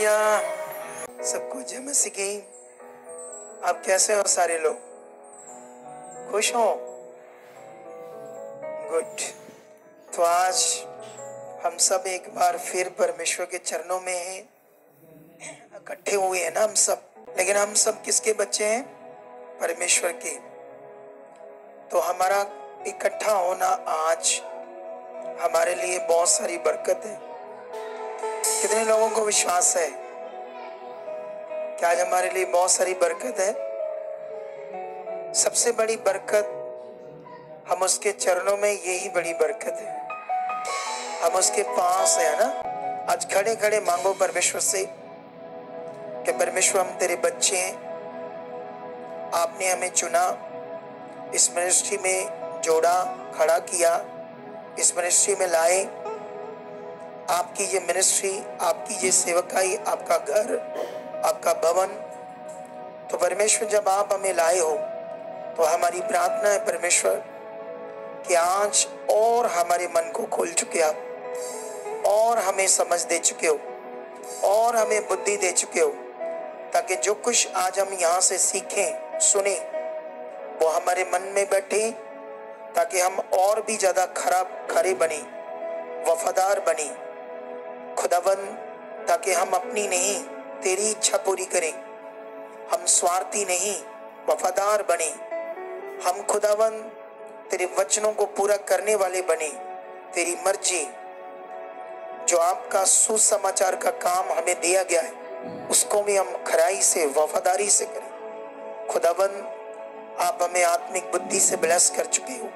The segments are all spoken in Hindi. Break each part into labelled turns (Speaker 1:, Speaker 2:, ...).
Speaker 1: हालेलुया। सबको जय मसीह की। आप कैसे हो सारे लोग? खुश हो? गुड। तो आज हम सब एक बार फिर परमेश्वर के चरणों में हैं, इकट्ठे हुए हैं ना हम सब। लेकिन हम सब किसके बच्चे हैं? परमेश्वर के। तो हमारा इकट्ठा होना आज हमारे लिए बहुत सारी बरकत है। कितने लोगों को विश्वास है कि आज हमारे लिए बहुत सारी बरकत है? सबसे बड़ी बरकत हम उसके चरणों में, यही बड़ी बरकत है। हम उसके पास है ना। आज खड़े खड़े मांगो परमेश्वर से कि परमेश्वर हम तेरे बच्चे हैं, आपने हमें चुना, इस मिनिस्ट्री में जोड़ा, खड़ा किया, इस मिनिस्ट्री में लाए। आपकी ये मिनिस्ट्री, आपकी ये सेवकाई, आपका घर, आपका भवन। तो परमेश्वर जब आप हमें लाए हो तो हमारी प्रार्थना है परमेश्वर कि आज और हमारे मन को खोल चुके आप, और हमें समझ दे चुके हो, और हमें बुद्धि दे चुके हो, ताकि जो कुछ आज हम यहाँ से सीखें, सुने, वो हमारे मन में बैठे, ताकि हम और भी ज्यादा खरे बने, वफादार बने खुदावन, ताकि हम अपनी नहीं तेरी इच्छा पूरी करें। हम स्वार्थी नहीं, वफादार बने। हम खुदावन तेरे वचनों को पूरा करने वाले बने। तेरी मर्जी, जो आपका सुसमाचार का काम हमें दिया गया है, उसको भी हम खराई से, वफादारी से करें। खुदावन आप हमें आत्मिक बुद्धि से ब्लेस कर चुके हो।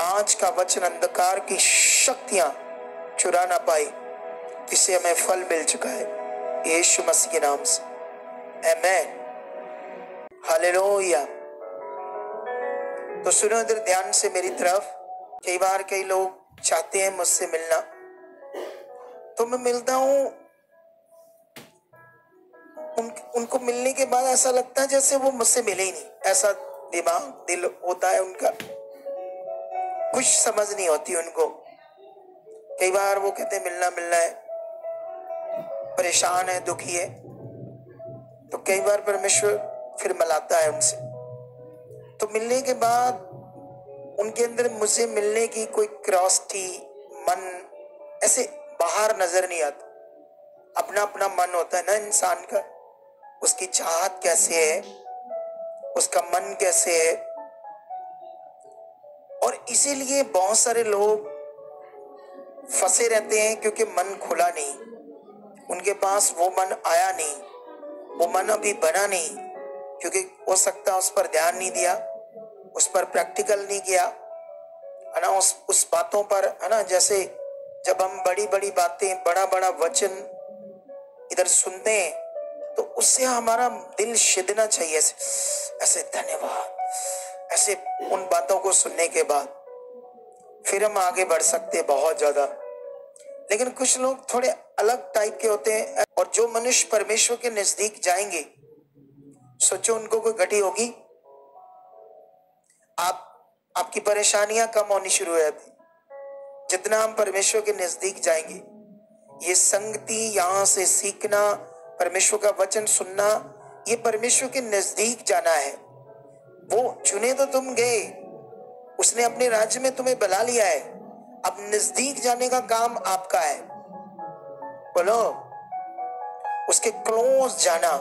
Speaker 1: आज का वचन अंधकार की शक्तियां चुरा ना पाए, इससे हमें फल मिल चुका है यीशु मसीह के नाम से। आमीन। हालेलुया। तो सुनो इधर ध्यान से मेरी तरफ। कई बार कई लोग चाहते हैं मुझसे मिलना, तो मैं मिलता हूं। उनको मिलने के बाद ऐसा लगता है जैसे वो मुझसे मिले ही नहीं। ऐसा दिमाग, दिल होता है उनका, कुछ समझ नहीं होती उनको। कई बार वो कहते हैं मिलना है, परेशान है, दुखी है। तो कई बार परमेश्वर फिर मिलाता है उनसे। तो मिलने के बाद उनके अंदर मुझसे मिलने की कोई क्यूरियोसिटी, मन ऐसे बाहर नजर नहीं आता। अपना अपना मन होता है ना इंसान का, उसकी चाहत कैसे है, उसका मन कैसे है। और इसीलिए बहुत सारे लोग फंसे रहते हैं, क्योंकि मन खुला नहीं, उनके पास वो मन आया नहीं, वो मन अभी बना नहीं, क्योंकि हो सकता है उस पर ध्यान नहीं दिया, उस पर प्रैक्टिकल नहीं किया, है ना, उस बातों पर, है ना। जैसे जब हम बड़ी बड़ी बातें, बड़ा बड़ा वचन इधर सुनते हैं, तो उससे हमारा दिल शिदना चाहिए, ऐसे धन्यवाद, ऐसे उन बातों को सुनने के बाद फिर हम आगे बढ़ सकते हैं बहुत ज्यादा। लेकिन कुछ लोग थोड़े अलग टाइप के होते हैं, और जो मनुष्य परमेश्वर के नजदीक जाएंगे, सोचो उनको कोई घटी होगी, आपकी परेशानियां कम होनी शुरू हो जाती। जितना हम परमेश्वर के नजदीक जाएंगे, ये संगति, यहां से सीखना, परमेश्वर का वचन सुनना, ये परमेश्वर के नजदीक जाना है। वो चुने तो तुम गए, उसने अपने राज्य में तुम्हें बुला लिया है, अब नजदीक जाने का काम आपका है। बोलो, उसके क्लोज जाना।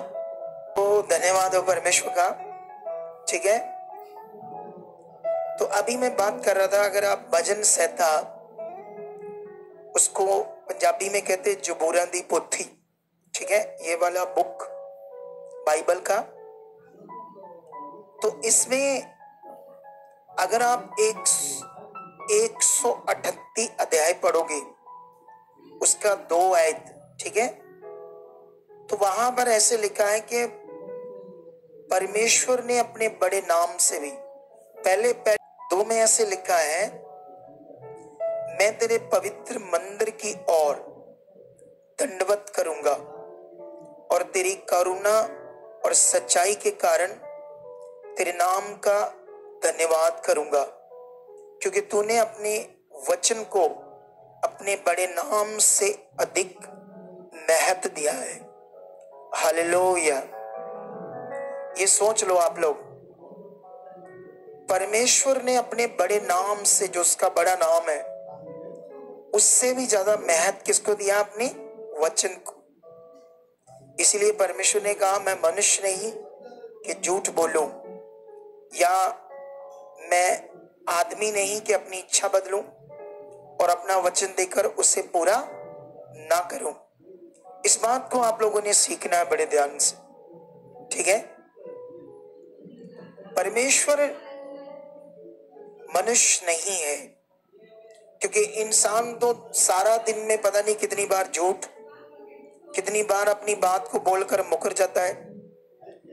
Speaker 1: तो धन्यवाद हो परमेश्वर का। ठीक है। तो अभी मैं बात कर रहा था, अगर आप भजन सहता, उसको पंजाबी में कहते जबूरा दी पोथी, ठीक है, ये वाला बुक बाइबल का। तो इसमें अगर आप 138 अध्याय पढ़ोगे, उसका 2 आयत, ठीक है, तो वहां पर ऐसे लिखा है कि परमेश्वर ने अपने बड़े नाम से भी, पहले 2 में ऐसे लिखा है, मैं तेरे पवित्र मंदिर की ओर दंडवत करूंगा और तेरी करुणा और सच्चाई के कारण तेरे नाम का धन्यवाद करूंगा, क्योंकि तूने अपने वचन को अपने बड़े नाम से अधिक महत्व दिया है। हालेलुया। ये सोच लो आप लोग, परमेश्वर ने अपने बड़े नाम से, जो उसका बड़ा नाम है, उससे भी ज्यादा महत्व किसको दिया? अपने वचन को। इसीलिए परमेश्वर ने कहा, मैं मनुष्य नहीं कि झूठ बोलूं, या मैं आदमी नहीं कि अपनी इच्छा बदलूं और अपना वचन देकर उसे पूरा ना करूं। इस बात को आप लोगों ने सीखना है बड़े ध्यान से, ठीक है? परमेश्वर मनुष्य नहीं है, क्योंकि इंसान तो सारा दिन में पता नहीं कितनी बार झूठ, कितनी बार अपनी बात को बोलकर मुकर जाता है,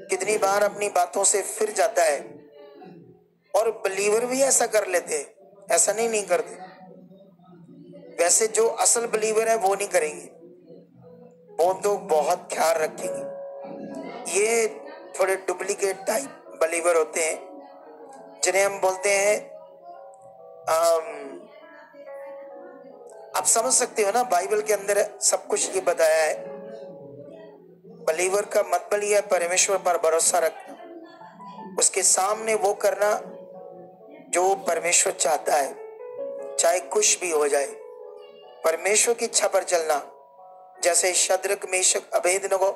Speaker 1: कितनी बार अपनी बातों से फिर जाता है। और बिलीवर भी ऐसा कर लेते हैं, ऐसा नहीं करते। वैसे जो असल बिलीवर है वो नहीं करेंगे, वो तो बहुत ख्याल रखेंगे। ये थोड़े डुप्लीकेट टाइप बिलीवर होते हैं, जिन्हें हम बोलते हैं आप समझ सकते हो ना, बाइबल के अंदर सब कुछ ये बताया है। बिलीवर का मतलब ये है परमेश्वर पर भरोसा रखना, उसके सामने वो करना जो परमेश्वर चाहता है, चाहे कुछ भी हो जाए। परमेश्वर की इच्छा पर चलना। जैसे शद्रक, मेशक, अबेदनगो,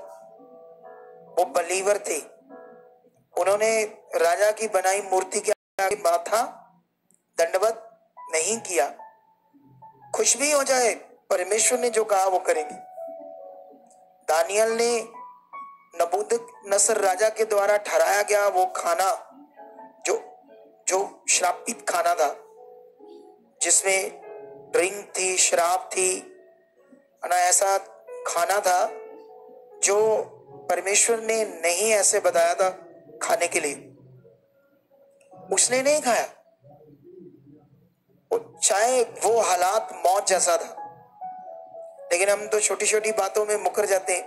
Speaker 1: वो बिलीवर थे, उन्होंने राजा की बनाई मूर्ति के आगे माथा दंडवत नहीं किया। कुछ भी हो जाए, परमेश्वर ने जो कहा वो करेंगे। दानियल ने नबूकदनेस्सर राजा के द्वारा ठहराया गया वो खाना, जो श्रापित खाना था, जिसमें ड्रिंक थी, शराब थी, ऐसा खाना था जो परमेश्वर ने नहीं ऐसे बताया था खाने के लिए, उसने नहीं खाया। चाहे वो हालात मौत जैसा था, लेकिन हम तो छोटी छोटी बातों में मुकर जाते हैं,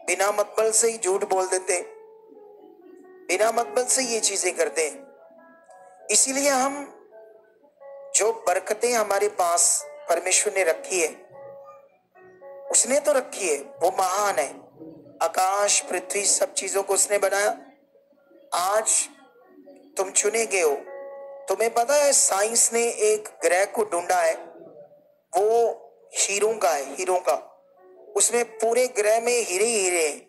Speaker 1: बिना मतलब से ही झूठ बोल देते हैं, बिना मतलब से ये चीजें करते हैं। इसीलिए हम जो बरकतें हमारे पास परमेश्वर ने रखी है, उसने तो रखी है, वो महान है। आकाश, पृथ्वी, सब चीजों को उसने बनाया। आज तुम चुने गए हो। तुम्हें पता है साइंस ने एक ग्रह को ढूंढा है, वो हीरों का है, हीरों का। उसमें पूरे ग्रह में हीरे हीरे हैं।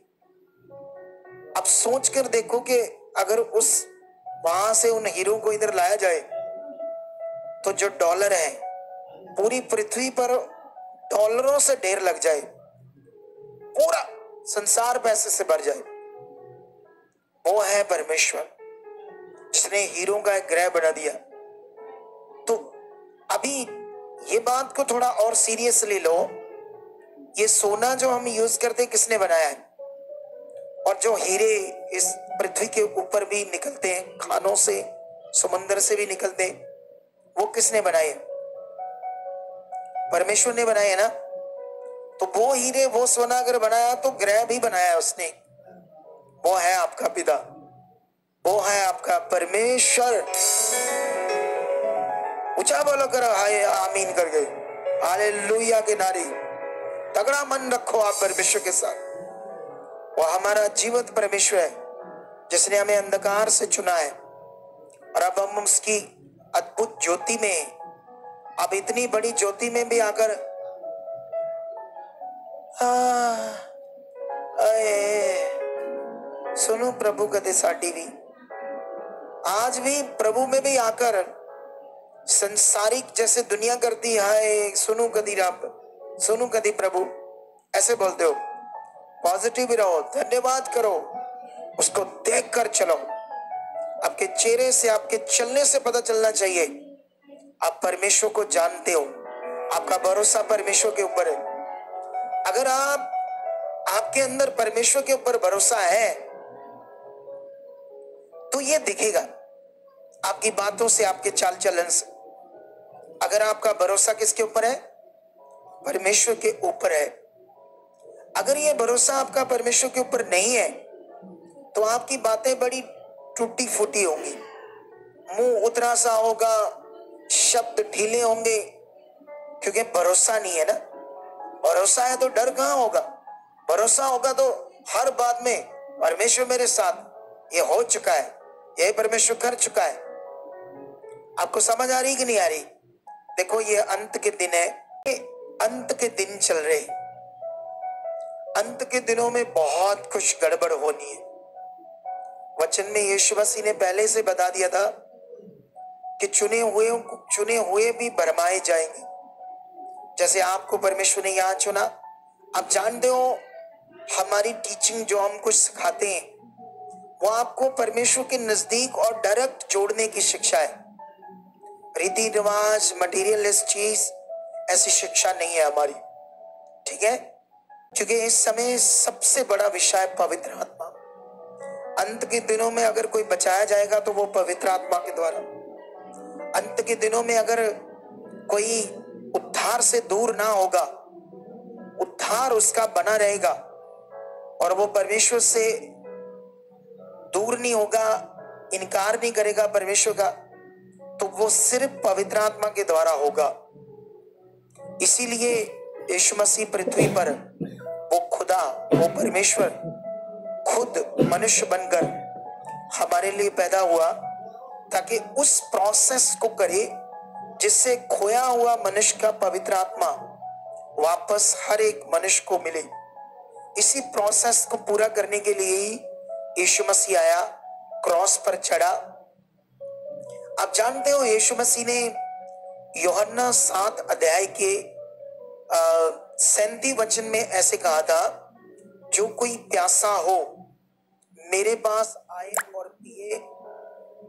Speaker 1: अब सोच कर देखो कि अगर उस वहां से उन हीरों को इधर लाया जाए तो जो डॉलर है, पूरी पृथ्वी पर डॉलरों से ढेर लग जाए, पूरा संसार पैसे से भर जाए। वो है परमेश्वर, जिसने हीरों का एक ग्रह बना दिया। तो अभी ये बात को थोड़ा और सीरियसली लो। ये सोना जो हम यूज करते हैं, किसने बनाया है? और जो हीरे इस पृथ्वी के ऊपर भी निकलते हैं, खानों से, समंदर से भी निकलते हैं, वो किसने बनाए? परमेश्वर ने बनाए ना। तो वो हीरे, वो सोना अगर बनाया तो ग्रह भी बनाया उसने। वो है आपका पिता, वो है आपका परमेश्वर। ऊंचा बोलो करो हाय आमीन कर गए, हालेलुया के नारी। तगड़ा मन रखो आप परमेश्वर के साथ। वो हमारा जीवित परमेश्वर है, जिसने हमें अंधकार से चुना है, और अब हम उसकी अद्भुत ज्योति में, अब इतनी बड़ी ज्योति में भी आकर सुनो प्रभु कदे साडी भी, आज भी प्रभु में भी आकर संसारिक जैसे दुनिया करती है, सुनो कदी रब, सुनो कदी प्रभु, ऐसे बोलते हो। पॉजिटिव रहो, धन्यवाद करो, उसको देख कर चलो। आपके चेहरे से, आपके चलने से पता चलना चाहिए आप परमेश्वर को जानते हो, आपका भरोसा परमेश्वर के ऊपर है। अगर आपके अंदर परमेश्वर के ऊपर भरोसा है तो ये दिखेगा आपकी बातों से, आपके चाल चलन से। अगर आपका भरोसा किसके ऊपर है? परमेश्वर के ऊपर है। अगर ये भरोसा आपका परमेश्वर के ऊपर नहीं है तो आपकी बातें बड़ी टूटी फूटी होंगी, मुंह उतरा सा होगा, शब्द ढीले होंगे, क्योंकि भरोसा नहीं है ना। भरोसा है तो डर कहां होगा? भरोसा होगा तो हर बात में परमेश्वर मेरे साथ, ये हो चुका है, ये परमेश्वर कर चुका है। आपको समझ आ रही कि नहीं आ रही? देखो ये अंत के दिन है, ये अंत के दिन चल रहे। अंत के दिनों में बहुत कुछ गड़बड़ होनी है। वचन में यीशु मसीह ने पहले से बता दिया था कि चुने हुए भी भरमाए जाएंगे। जैसे आपको परमेश्वर ने यहां चुना, आप जानते हो हमारी टीचिंग जो हम कुछ सिखाते हैं वो आपको परमेश्वर के नजदीक और डायरेक्ट जोड़ने की शिक्षा है। रीति रिवाज, मटेरियलिस्ट चीज, ऐसी शिक्षा नहीं है हमारी, ठीक है? क्योंकि इस समय सबसे बड़ा विषय पवित्र आत्मा। अंत के दिनों में अगर कोई बचाया जाएगा तो वो पवित्र आत्मा के द्वारा। अंत के दिनों में अगर कोई उद्धार से दूर ना होगा, उद्धार उसका बना रहेगा और वो परमेश्वर से दूर नहीं होगा, इनकार नहीं करेगा परमेश्वर का, तो वो सिर्फ पवित्र आत्मा के द्वारा होगा। इसीलिए यीशु मसीह पृथ्वी पर, वो खुदा, वो परमेश्वर खुद मनुष्य बनकर हमारे लिए पैदा हुआ ताकि उस प्रोसेस को करे जिससे खोया हुआ मनुष्य का पवित्र आत्मा वापस हर एक मनुष्य को मिले। इसी प्रोसेस को पूरा करने के लिए ही यीशु मसीह आया, क्रॉस पर चढ़ा। आप जानते हो यीशु मसीह ने यूहन्ना 7 अध्याय के 37 वचन में ऐसे कहा था, जो कोई प्यासा हो मेरे पास आए और पिए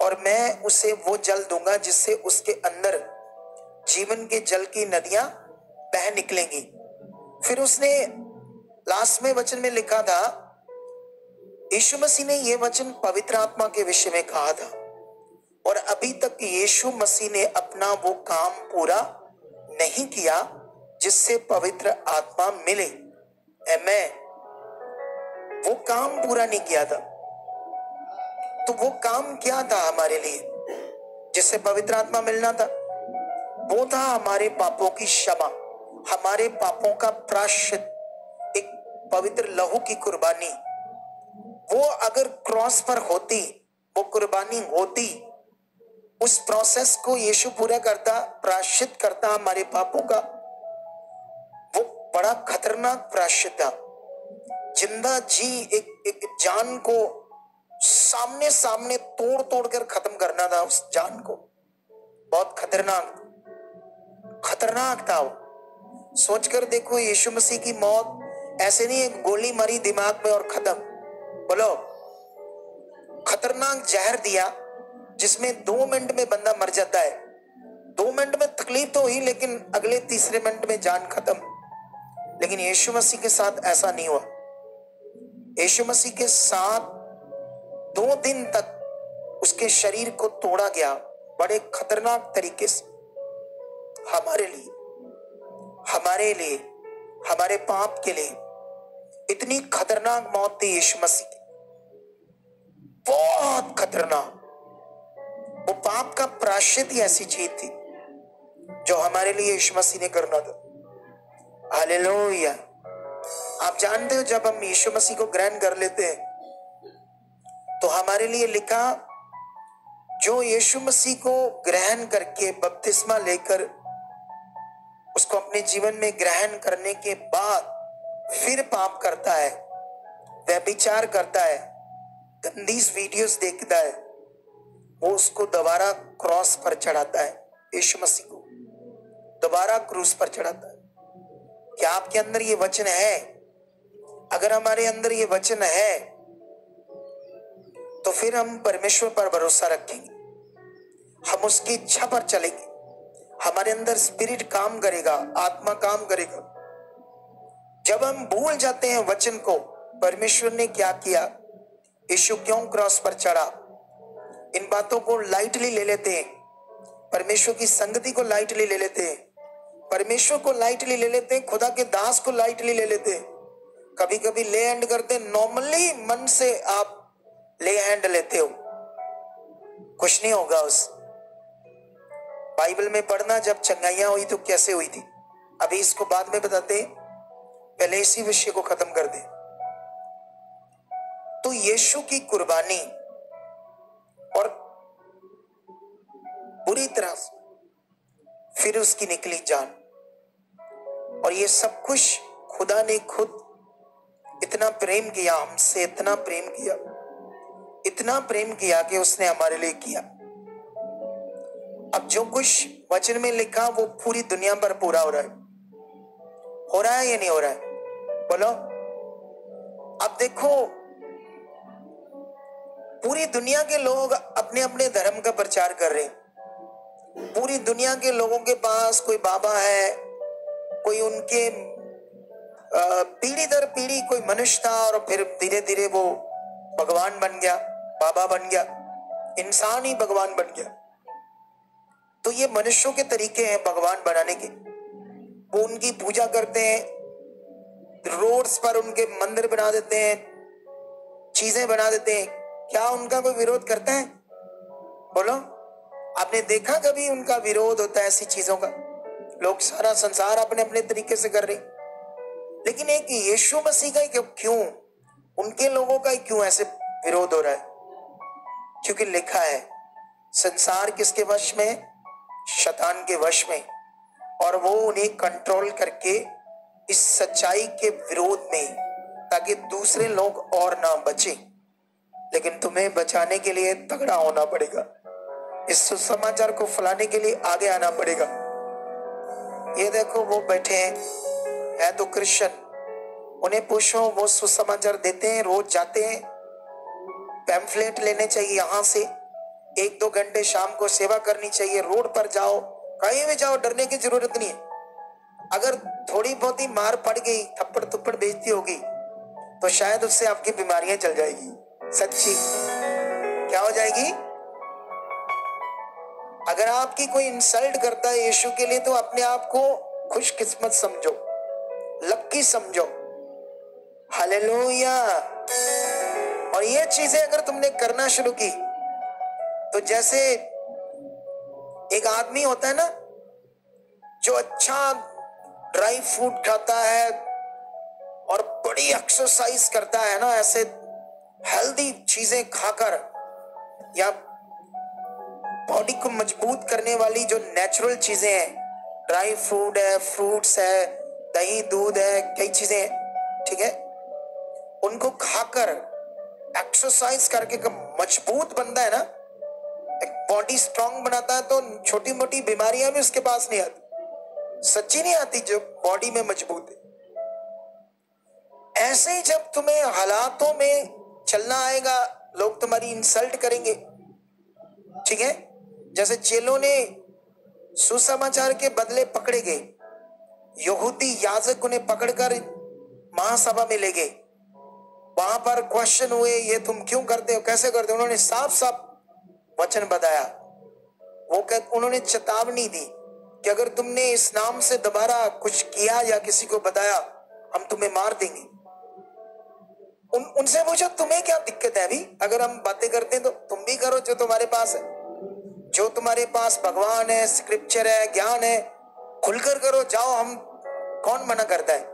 Speaker 1: और मैं उसे वो जल दूंगा जिससे उसके अंदर जीवन के जल की नदियां बह निकलेंगी। फिर उसने लास्ट में वचन में लिखा था, यीशु मसीह ने ये वचन पवित्र आत्मा के विषय में कहा था और अभी तक यीशु मसीह ने अपना वो काम पूरा नहीं किया जिससे पवित्र आत्मा मिले। आमीन। वो काम पूरा नहीं किया था। तो वो काम क्या था हमारे लिए जिससे पवित्र आत्मा मिलना था? वो था हमारे पापों की क्षमा, हमारे पापों का प्रायश्चित, एक पवित्र लहू की कुर्बानी। वो अगर क्रॉस पर होती, वो कुर्बानी होती, उस प्रोसेस को यीशु पूरा करता, प्रायश्चित करता हमारे पापों का। वो बड़ा खतरनाक प्रायश्चित था। जिंदा जी एक जान को सामने सामने तोड़ तोड़ कर खत्म करना था उस जान को। बहुत खतरनाक था वो। सोचकर देखो, यीशु मसीह की मौत ऐसे नहीं, एक गोली मारी दिमाग में और खत्म। बोलो, खतरनाक जहर दिया जिसमें 2 मिनट में बंदा मर जाता है। 2 मिनट में तकलीफ तो हुई लेकिन अगले तीसरे मिनट में जान खत्म। लेकिन यीशु मसीह के साथ ऐसा नहीं हुआ। यीशु मसीह के साथ 2 दिन तक उसके शरीर को तोड़ा गया बड़े खतरनाक तरीके से। हमारे लिए, हमारे पाप के लिए इतनी खतरनाक मौत थी यीशु मसीह की, बहुत खतरनाक। वो पाप का प्रायश्चित ही ऐसी चीज थी जो हमारे लिए यीशु मसीह ने करना था। हालेलुया। आप जानते हो, जब हम यीशु मसीह को ग्रहण कर लेते हैं तो हमारे लिए लिखा, जो यीशु मसीह को ग्रहण करके बपतिस्मा लेकर उसको अपने जीवन में ग्रहण करने के बाद फिर पाप करता है, व्यभिचार करता है, गंदी वीडियोस देखता है, वो उसको दोबारा क्रॉस पर चढ़ाता है। यीशु मसीह को दोबारा क्रूस पर चढ़ाता है। क्या आपके अंदर ये वचन है? अगर हमारे अंदर ये वचन है तो फिर हम परमेश्वर पर भरोसा रखेंगे, हम उसकी इच्छा पर चलेंगे, हमारे अंदर स्पिरिट काम करेगा, आत्मा काम करेगा। जब हम भूल जाते हैं वचन को, परमेश्वर ने क्या किया, यीशु क्यों क्रॉस पर चढ़ा, इन बातों को लाइटली ले लेते हैं, परमेश्वर की संगति को लाइटली ले लेते हैं, परमेश्वर को लाइटली ले लेते हैं, खुदा के दास को लाइटली ले लेते हैं। कभी कभी ले हैंड करते हैं, नॉर्मली मन से आप ले हैंड लेते हो, कुछ नहीं होगा। उस बाइबल में पढ़ना, जब चंगाइयां हुई तो कैसे हुई थी, अभी इसको बाद में बताते हैं, पहले इसी विषय को खत्म कर दे। तो यीशु की कुर्बानी और बुरी तरह से फिर उसकी निकली जान, और ये सब कुछ खुदा ने खुद इतना प्रेम किया हमसे, इतना प्रेम किया कि उसने हमारे लिए किया। अब जो कुछ वचन में लिखा वो पूरी दुनिया पर पूरा हो रहा है या नहीं हो रहा है? बोलो। अब देखो, पूरी दुनिया के लोग अपने अपने धर्म का प्रचार कर रहे हैं। पूरी दुनिया के लोगों के पास कोई बाबा है, कोई उनके पीढ़ी दर पीढ़ी कोई मनुष्य था, और फिर धीरे धीरे वो भगवान बन गया, बाबा बन गया, इंसान ही भगवान बन गया। तो ये मनुष्यों के तरीके हैं भगवान बनाने के। वो उनकी पूजा करते हैं, रोड्स पर उनके मंदिर बना देते हैं, चीजें बना देते हैं। क्या उनका कोई विरोध करता है? बोलो। आपने देखा कभी उनका विरोध होता है ऐसी चीजों का? लोग सारा संसार अपने अपने तरीके से कर रहे, लेकिन एक यीशु मसीह का क्यों, उनके लोगों का क्यों ऐसे विरोध हो रहा है? क्योंकि लिखा है संसार किसके वश में? शैतान के वश में, और वो उन्हें कंट्रोल करके इस सच्चाई के विरोध में, ताकि दूसरे लोग और ना बचे। लेकिन तुम्हें बचाने के लिए तगड़ा होना पड़ेगा, इस सुसमाचार को फैलाने के लिए आगे आना पड़ेगा। ये देखो वो बैठे हैं तो क्रिश्चियन, उन्हें पूछो, वो सुसमाचार देते हैं, रोज जाते हैं, पैम्फलेट लेने चाहिए, यहाँ से 1-2 घंटे शाम को सेवा करनी चाहिए, रोड पर जाओ, कहीं भी जाओ, डरने की जरूरत नहीं है। अगर थोड़ी बहुत ही मार पड़ गई, थप्पड़ थप्पड़ बेइज्जती होगी, तो शायद उससे आपकी बीमारियां चल जाएगी। सच्ची क्या हो जाएगी? अगर आपकी कोई इंसल्ट करता है यीशु के लिए, तो अपने आप को खुशकिस्मत समझो, लक्की समझो। हालेलुया। और ये चीजें अगर तुमने करना शुरू की, तो जैसे एक आदमी होता है ना, जो अच्छा ड्राई फ्रूट खाता है और बड़ी एक्सरसाइज करता है ना, ऐसे हेल्दी चीजें खाकर, या बॉडी को मजबूत करने वाली जो नेचुरल चीजें हैं, ड्राई फ्रूट है, फ्रूट्स है, दही दूध है, कई चीजें, ठीक है, उनको खाकर एक्सरसाइज करके मजबूत बनता है ना, एक बॉडी स्ट्रांग बनाता है, तो छोटी मोटी बीमारियां भी उसके पास नहीं आती। सच्ची नहीं आती जो बॉडी में मजबूत है। ऐसे ही जब तुम्हें हालातों में चलना आएगा, लोग तुम्हारी इंसल्ट करेंगे, ठीक है। जैसे चेलों ने सुसमाचार के बदले पकड़े गए, यहूदी याजक उन्हें पकड़कर महासभा में ले गए, वहां पर क्वेश्चन हुए, ये तुम क्यों करते हो, कैसे करते हो? उन्होंने साफ साफ वचन बताया। उन्होंने चेतावनी दी कि अगर तुमने इस नाम से दोबारा कुछ किया या किसी को बताया, हम तुम्हें मार देंगे। उनसे पूछो, तुम्हें क्या दिक्कत है? अभी अगर हम बातें करते हैं तो तुम भी करो जो तुम्हारे पास है, जो तुम्हारे पास भगवान है, स्क्रिप्चर है, ज्ञान है, खुलकर करो, जाओ, हम कौन मना करता है?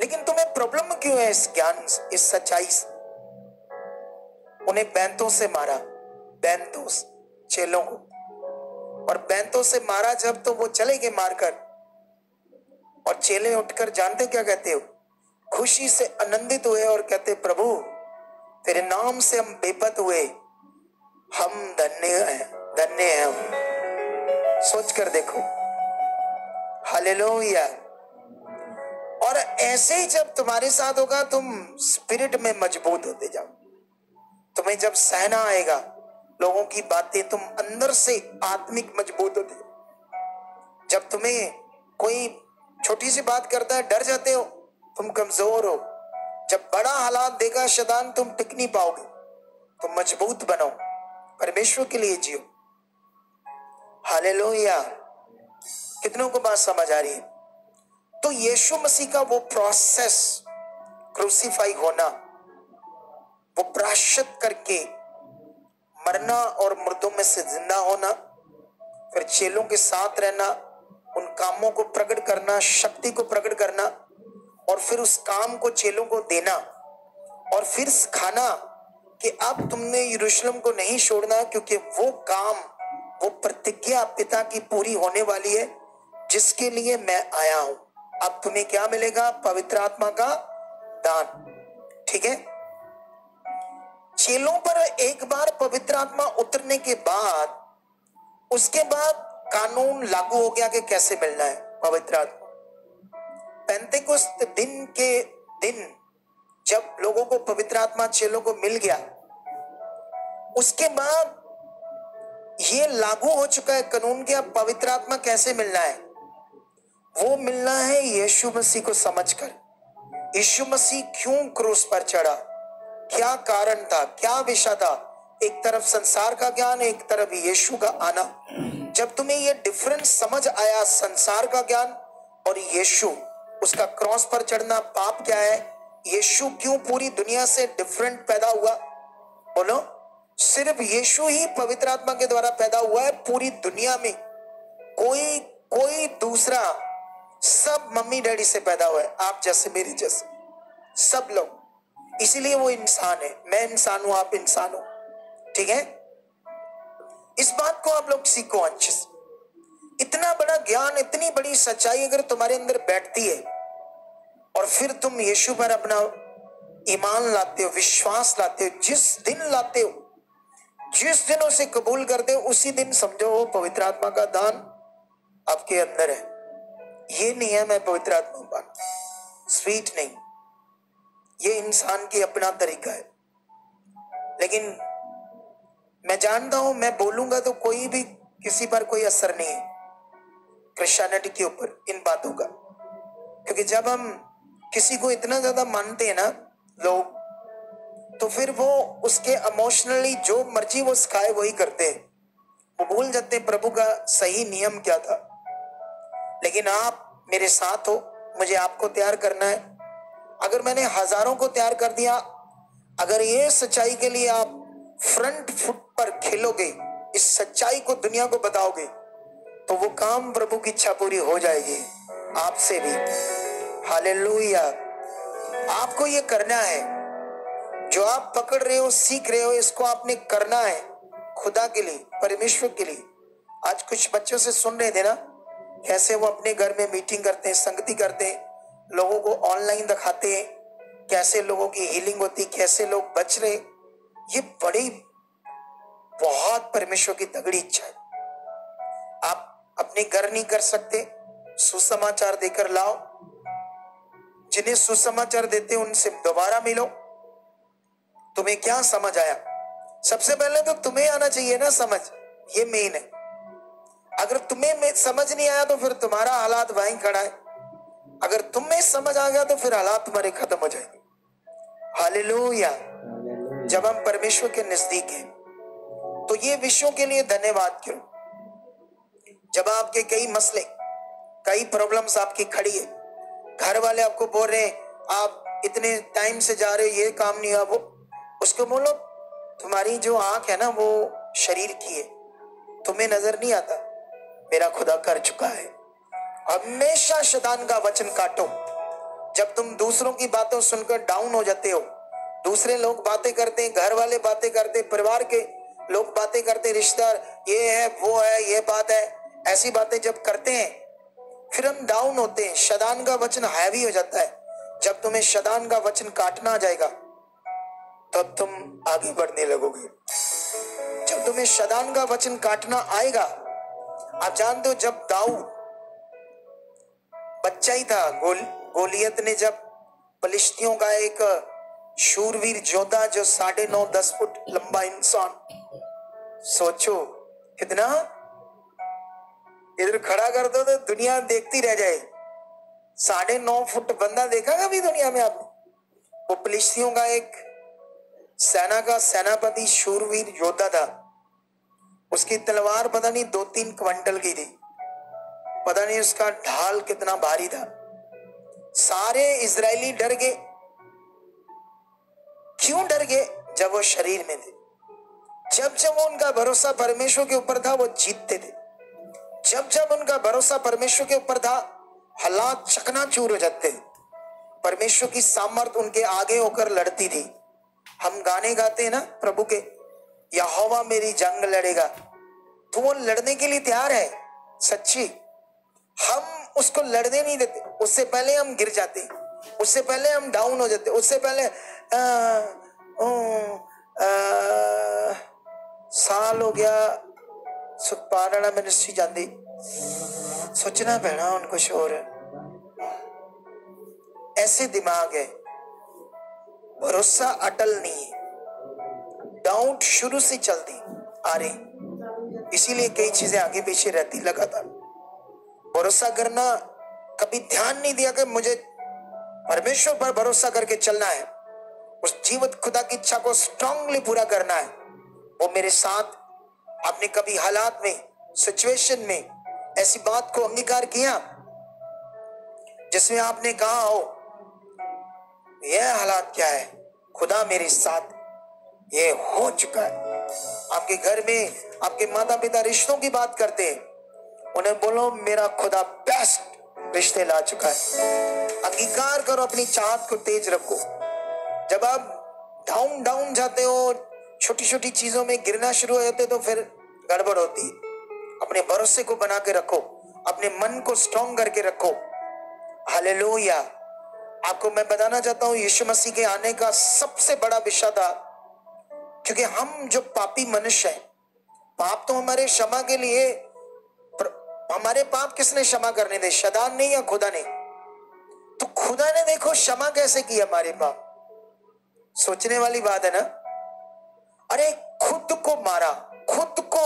Speaker 1: लेकिन तुम्हें प्रॉब्लम क्यों है इस ज्ञान, इस सच्चाई से? उन्हें बैंतों से मारा, बैंतों चेलों को, और बैंतों से मारा जब, तो वो चले गए मारकर, और चेले उठकर जानते क्या कहते हो? खुशी से आनंदित हुए और कहते, प्रभु तेरे नाम से हम बेपत हुए, हम धन्य हैं, धन्य हैं हम। सोच कर देखो। हालेलुया। और ऐसे ही जब तुम्हारे साथ होगा, तुम स्पिरिट में मजबूत होते जाओ। तुम्हें जब सहना आएगा लोगों की बातें, तुम अंदर से आत्मिक मजबूत होते हो। जब तुम्हें कोई छोटी सी बात करता है, डर जाते हो, तुम कमजोर हो। जब बड़ा हालात देगा शैतान, तुम टिक नहीं पाओगे। तुम मजबूत बनो, परमेश्वर के लिए जियो। हालेलुया। कितनों को बात समझ आ रही है? तो यीशु मसीह का वो प्रोसेस, क्रूसीफाई होना, वो प्रायश्चित करके मरना और मुर्दों में से जिंदा होना, फिर चेलों के साथ रहना, उन कामों को प्रकट करना, शक्ति को प्रकट करना, और फिर उस काम को चेलों को देना, और फिर खाना कि अब तुमने यरूशलेम को नहीं छोड़ना, क्योंकि वो काम, वो प्रतिज्ञा पिता की पूरी होने वाली है जिसके लिए मैं आया हूं। अब तुम्हें क्या मिलेगा? पवित्र आत्मा का दान। ठीक है, चेलों पर एक बार पवित्र आत्मा उतरने के बाद, उसके बाद कानून लागू हो गया कि कैसे मिलना है पवित्र आत्मा। पेंतेकोस्त दिन के दिन जब लोगों को पवित्र आत्मा चेलों को मिल गया, उसके बाद ये लागू हो चुका है कानून कि अब पवित्र आत्मा कैसे मिलना है। वो मिलना है यीशु मसीह को समझकर। यीशु मसीह क्यों क्रूस पर चढ़ा, क्या कारण था, क्या विषय था। एक तरफ संसार का ज्ञान, एक तरफ यीशु का आना। जब तुम्हें ये डिफरेंस समझ आया, संसार का ज्ञान और यीशु, उसका क्रॉस पर चढ़ना, पाप क्या है, यीशु क्यों पूरी दुनिया से डिफरेंट पैदा हुआ। बोलो, सिर्फ यीशु ही पवित्र आत्मा के द्वारा पैदा हुआ है पूरी दुनिया में। कोई दूसरा, सब मम्मी डैडी से पैदा हुआ है, आप जैसे मेरे जैसे सब लोग। इसीलिए वो इंसान है। मैं इंसान हूं, आप इंसान हो। ठीक है, इस बात को आप लोग सीखो अच्छे से। इतना बड़ा ज्ञान, इतनी बड़ी सच्चाई अगर तुम्हारे अंदर बैठती है और फिर तुम यीशु पर अपना ईमान लाते हो, विश्वास लाते हो, जिस दिन लाते हो, जिस दिन उसे कबूल करते हो, उसी दिन समझो वो पवित्र आत्मा का दान आपके अंदर है। ये नहीं है मैं पवित्र आत्मा पाना, स्वीट नहीं, ये इंसान की अपना तरीका है। लेकिन मैं जानता हूं, मैं बोलूंगा तो कोई भी, किसी पर कोई असर नहीं है क्रिश्चियनिटी के ऊपर इन बातों का। क्योंकि जब हम किसी को इतना ज्यादा मानते हैं ना लोग, तो फिर वो उसके इमोशनली जो मर्जी वो सिखाए वही करते हैं। वो भूल जाते हैं प्रभु का सही नियम क्या था। लेकिन आप मेरे साथ हो, मुझे आपको तैयार करना है। अगर मैंने हजारों को तैयार कर दिया, अगर ये सच्चाई के लिए आप फ्रंट फुट पर खेलोगे, इस सच्चाई को दुनिया को बताओगे, तो वो काम प्रभु की इच्छा पूरी हो जाएगी आपसे भी। हालेलुया। आपको ये करना है, जो आप पकड़ रहे हो, सीख रहे हो, इसको आपने करना है खुदा के लिए, परमेश्वर के लिए। आज कुछ बच्चों से सुन रहे थे ना, कैसे वो अपने घर में मीटिंग करते हैं, संगति करते हैं, लोगों को ऑनलाइन दिखाते हैं, कैसे लोगों की हीलिंग होती, कैसे लोग बच रहे। ये बड़ी, बहुत परमेश्वर की तगड़ी इच्छा है। आप अपने घर नहीं कर सकते, सुसमाचार देकर लाओ। जिन्हें सुसमाचार देते हैं उनसे दोबारा मिलो। तुम्हें क्या समझ आया? सबसे पहले तो तुम्हें आना चाहिए ना समझ, ये मेन है। अगर तुम्हें समझ नहीं आया तो फिर तुम्हारा हालात वहीं खड़ा है। अगर तुम्हें समझ आ गया तो फिर हालात तुम्हारे खत्म हो जाएंगे। हालेलुया। जब हम परमेश्वर के नजदीक हैं तो ये विषयों के लिए धन्यवाद क्यों। जब आपके कई मसले, कई प्रॉब्लम्स आपकी खड़ी है, घर वाले आपको बोल रहे हैं आप इतने टाइम से जा रहे हो, ये काम नहीं हुआ, वो, उसको बोलो तुम्हारी जो आंख है ना वो शरीर की है, तुम्हें नजर नहीं आता, मेरा खुदा कर चुका है। हमेशा शैतान का वचन काटो। जब तुम दूसरों की बातों सुनकर डाउन हो जाते हो, दूसरे लोग बातें करते हैं, घर वाले बातें करते, परिवार के लोग बातें करते, रिश्तेदार ये है वो है ये बात है, ऐसी बातें जब करते हैं फिर हम डाउन होते हैं। शैतान का वचन हैवी हो जाता है। जब तुम्हें शैतान का वचन काटना आ जाएगा तब तुम आगे बढ़ने लगोगे। जब तुम्हें शैतान का वचन काटना आएगा, आप जानते हो जब दाऊद बच्चा ही था, गोलियत ने जब फलिश्तियों का एक शूरवीर योद्धा जो 9.5-10 फुट लंबा इंसान, सोचो कितना, इधर खड़ा कर दो तो दुनिया देखती रह जाए। 9.5 फुट बंदा देखा कभी दुनिया में आपने? वो फलिश्तियों का एक सेना का सेनापति शूरवीर योद्धा था। उसकी तलवार पता नहीं 2-3 क्विंटल की थी, पता नहीं उसका ढाल कितना भारी था। सारे इजरायली डर गए। क्यों डर गए? जब वो शरीर में थे। जब जब उनका भरोसा परमेश्वर के ऊपर था वो जीतते थे। जब जब उनका भरोसा परमेश्वर के ऊपर था हालात चकनाचूर हो जाते। परमेश्वर की सामर्थ उनके आगे होकर लड़ती थी। हम गाने गाते हैं ना प्रभु के, यहोवा मेरी जंग लड़ेगा, तो वो लड़ने के लिए तैयार है सच्ची। हम उसको लड़ने नहीं देते, उससे पहले हम गिर जाते, उससे पहले हम डाउन हो जाते, उससे पहले साल हो गया सुखपाल मिनिस्ट्री जाती, सोचना पैना उन कुछ और। ऐसे दिमाग है, भरोसा अटल नहीं है, डाउट शुरू से चलती आ रही, इसीलिए कई चीजें आगे पीछे रहती लगातार। भरोसा करना, कभी ध्यान नहीं दिया कि मुझे परमेश्वर पर भरोसा करके चलना है, उस जीवित खुदा की इच्छा को स्ट्रांगली पूरा करना है। वो मेरे साथ, आपने कभी हालात में, सिचुएशन में ऐसी बात को अंगीकार किया जिसमें आपने कहा हो यह हालात क्या है, खुदा मेरे साथ, ये हो चुका है। आपके घर में आपके माता पिता रिश्तों की बात करते हैं, उन्हें बोलो मेरा खुदा बेस्ट रिश्ते ला चुका है। अंगीकार करो, अपनी चाहत को तेज रखो। जब आप डाउन जाते हो, छोटी छोटी चीजों में गिरना शुरू हो जाते हो, तो फिर गड़बड़ होती है। अपने भरोसे को बना के रखो, अपने मन को स्ट्रॉन्ग करके रखो। हालेलुया। आपको मैं बताना चाहता हूं, यीशु मसीह के आने का सबसे बड़ा विषय था, क्योंकि हम जो पापी मनुष्य हैं, पाप तो हमारे क्षमा के लिए, हमारे पाप किसने क्षमा करने दे, शैतान ने या खुदा ने? तो खुदा ने देखो क्षमा कैसे की हमारे पाप। सोचने वाली बात है ना। अरे खुद को मारा, खुद को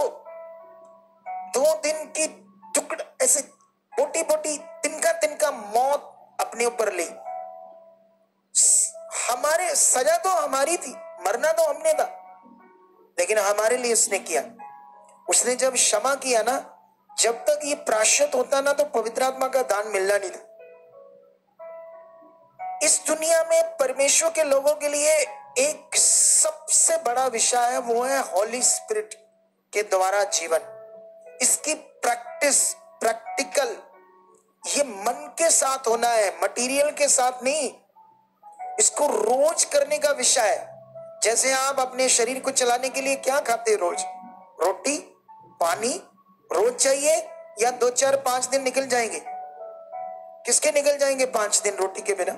Speaker 1: 2 दिन की टुकड़ ऐसे बोटी बोटी तिनका तिनका मौत अपने ऊपर ली। हमारे सजा तो हमारी थी, मरना तो हमने था, लेकिन हमारे लिए उसने किया। उसने जब क्षमा किया ना, जब तक ये प्रायश्चित होता ना, तो पवित्र आत्मा का दान मिलना नहीं था। इस दुनिया में परमेश्वर के लोगों के लिए एक सबसे बड़ा विषय है, वो है हॉली स्पिरिट के द्वारा जीवन। इसकी प्रैक्टिस, प्रैक्टिकल, ये मन के साथ होना है, मटेरियल के साथ नहीं। इसको रोज करने का विषय है। जैसे आप अपने शरीर को चलाने के लिए क्या खाते हैं रोज? रोटी, पानी रोज चाहिए, या 2 4 5 दिन निकल जाएंगे? किसके निकल जाएंगे 5 दिन रोटी के बिना?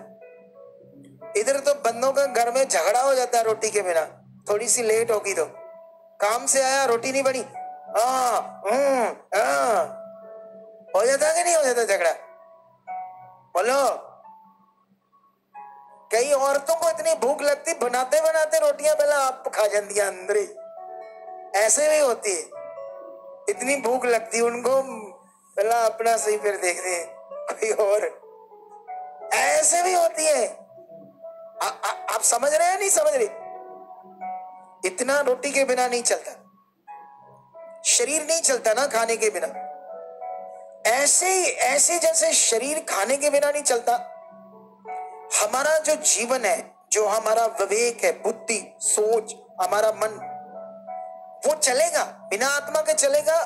Speaker 1: इधर तो बंदों का घर में झगड़ा हो जाता है रोटी के बिना। थोड़ी सी लेट होगी तो, काम से आया रोटी नहीं बनी, हो जाता कि नहीं हो जाता झगड़ा? बोलो। कई औरतों को इतनी भूख लगती, बनाते बनाते रोटियां पहले आप खा जाती अंदर ही। ऐसे भी होती है, इतनी भूख लगती उनको, पहला अपना सही फिर देखते हैं कोई और। ऐसे भी होती है। आप समझ रहे हैं नहीं समझ रहे? इतना रोटी के बिना नहीं चलता, शरीर नहीं चलता ना खाने के बिना। ऐसे जैसे शरीर खाने के बिना नहीं चलता, हमारा जो जीवन है, जो हमारा विवेक है, बुद्धि, सोच, हमारा मन, वो चलेगा, बिना आत्मा के चलेगा,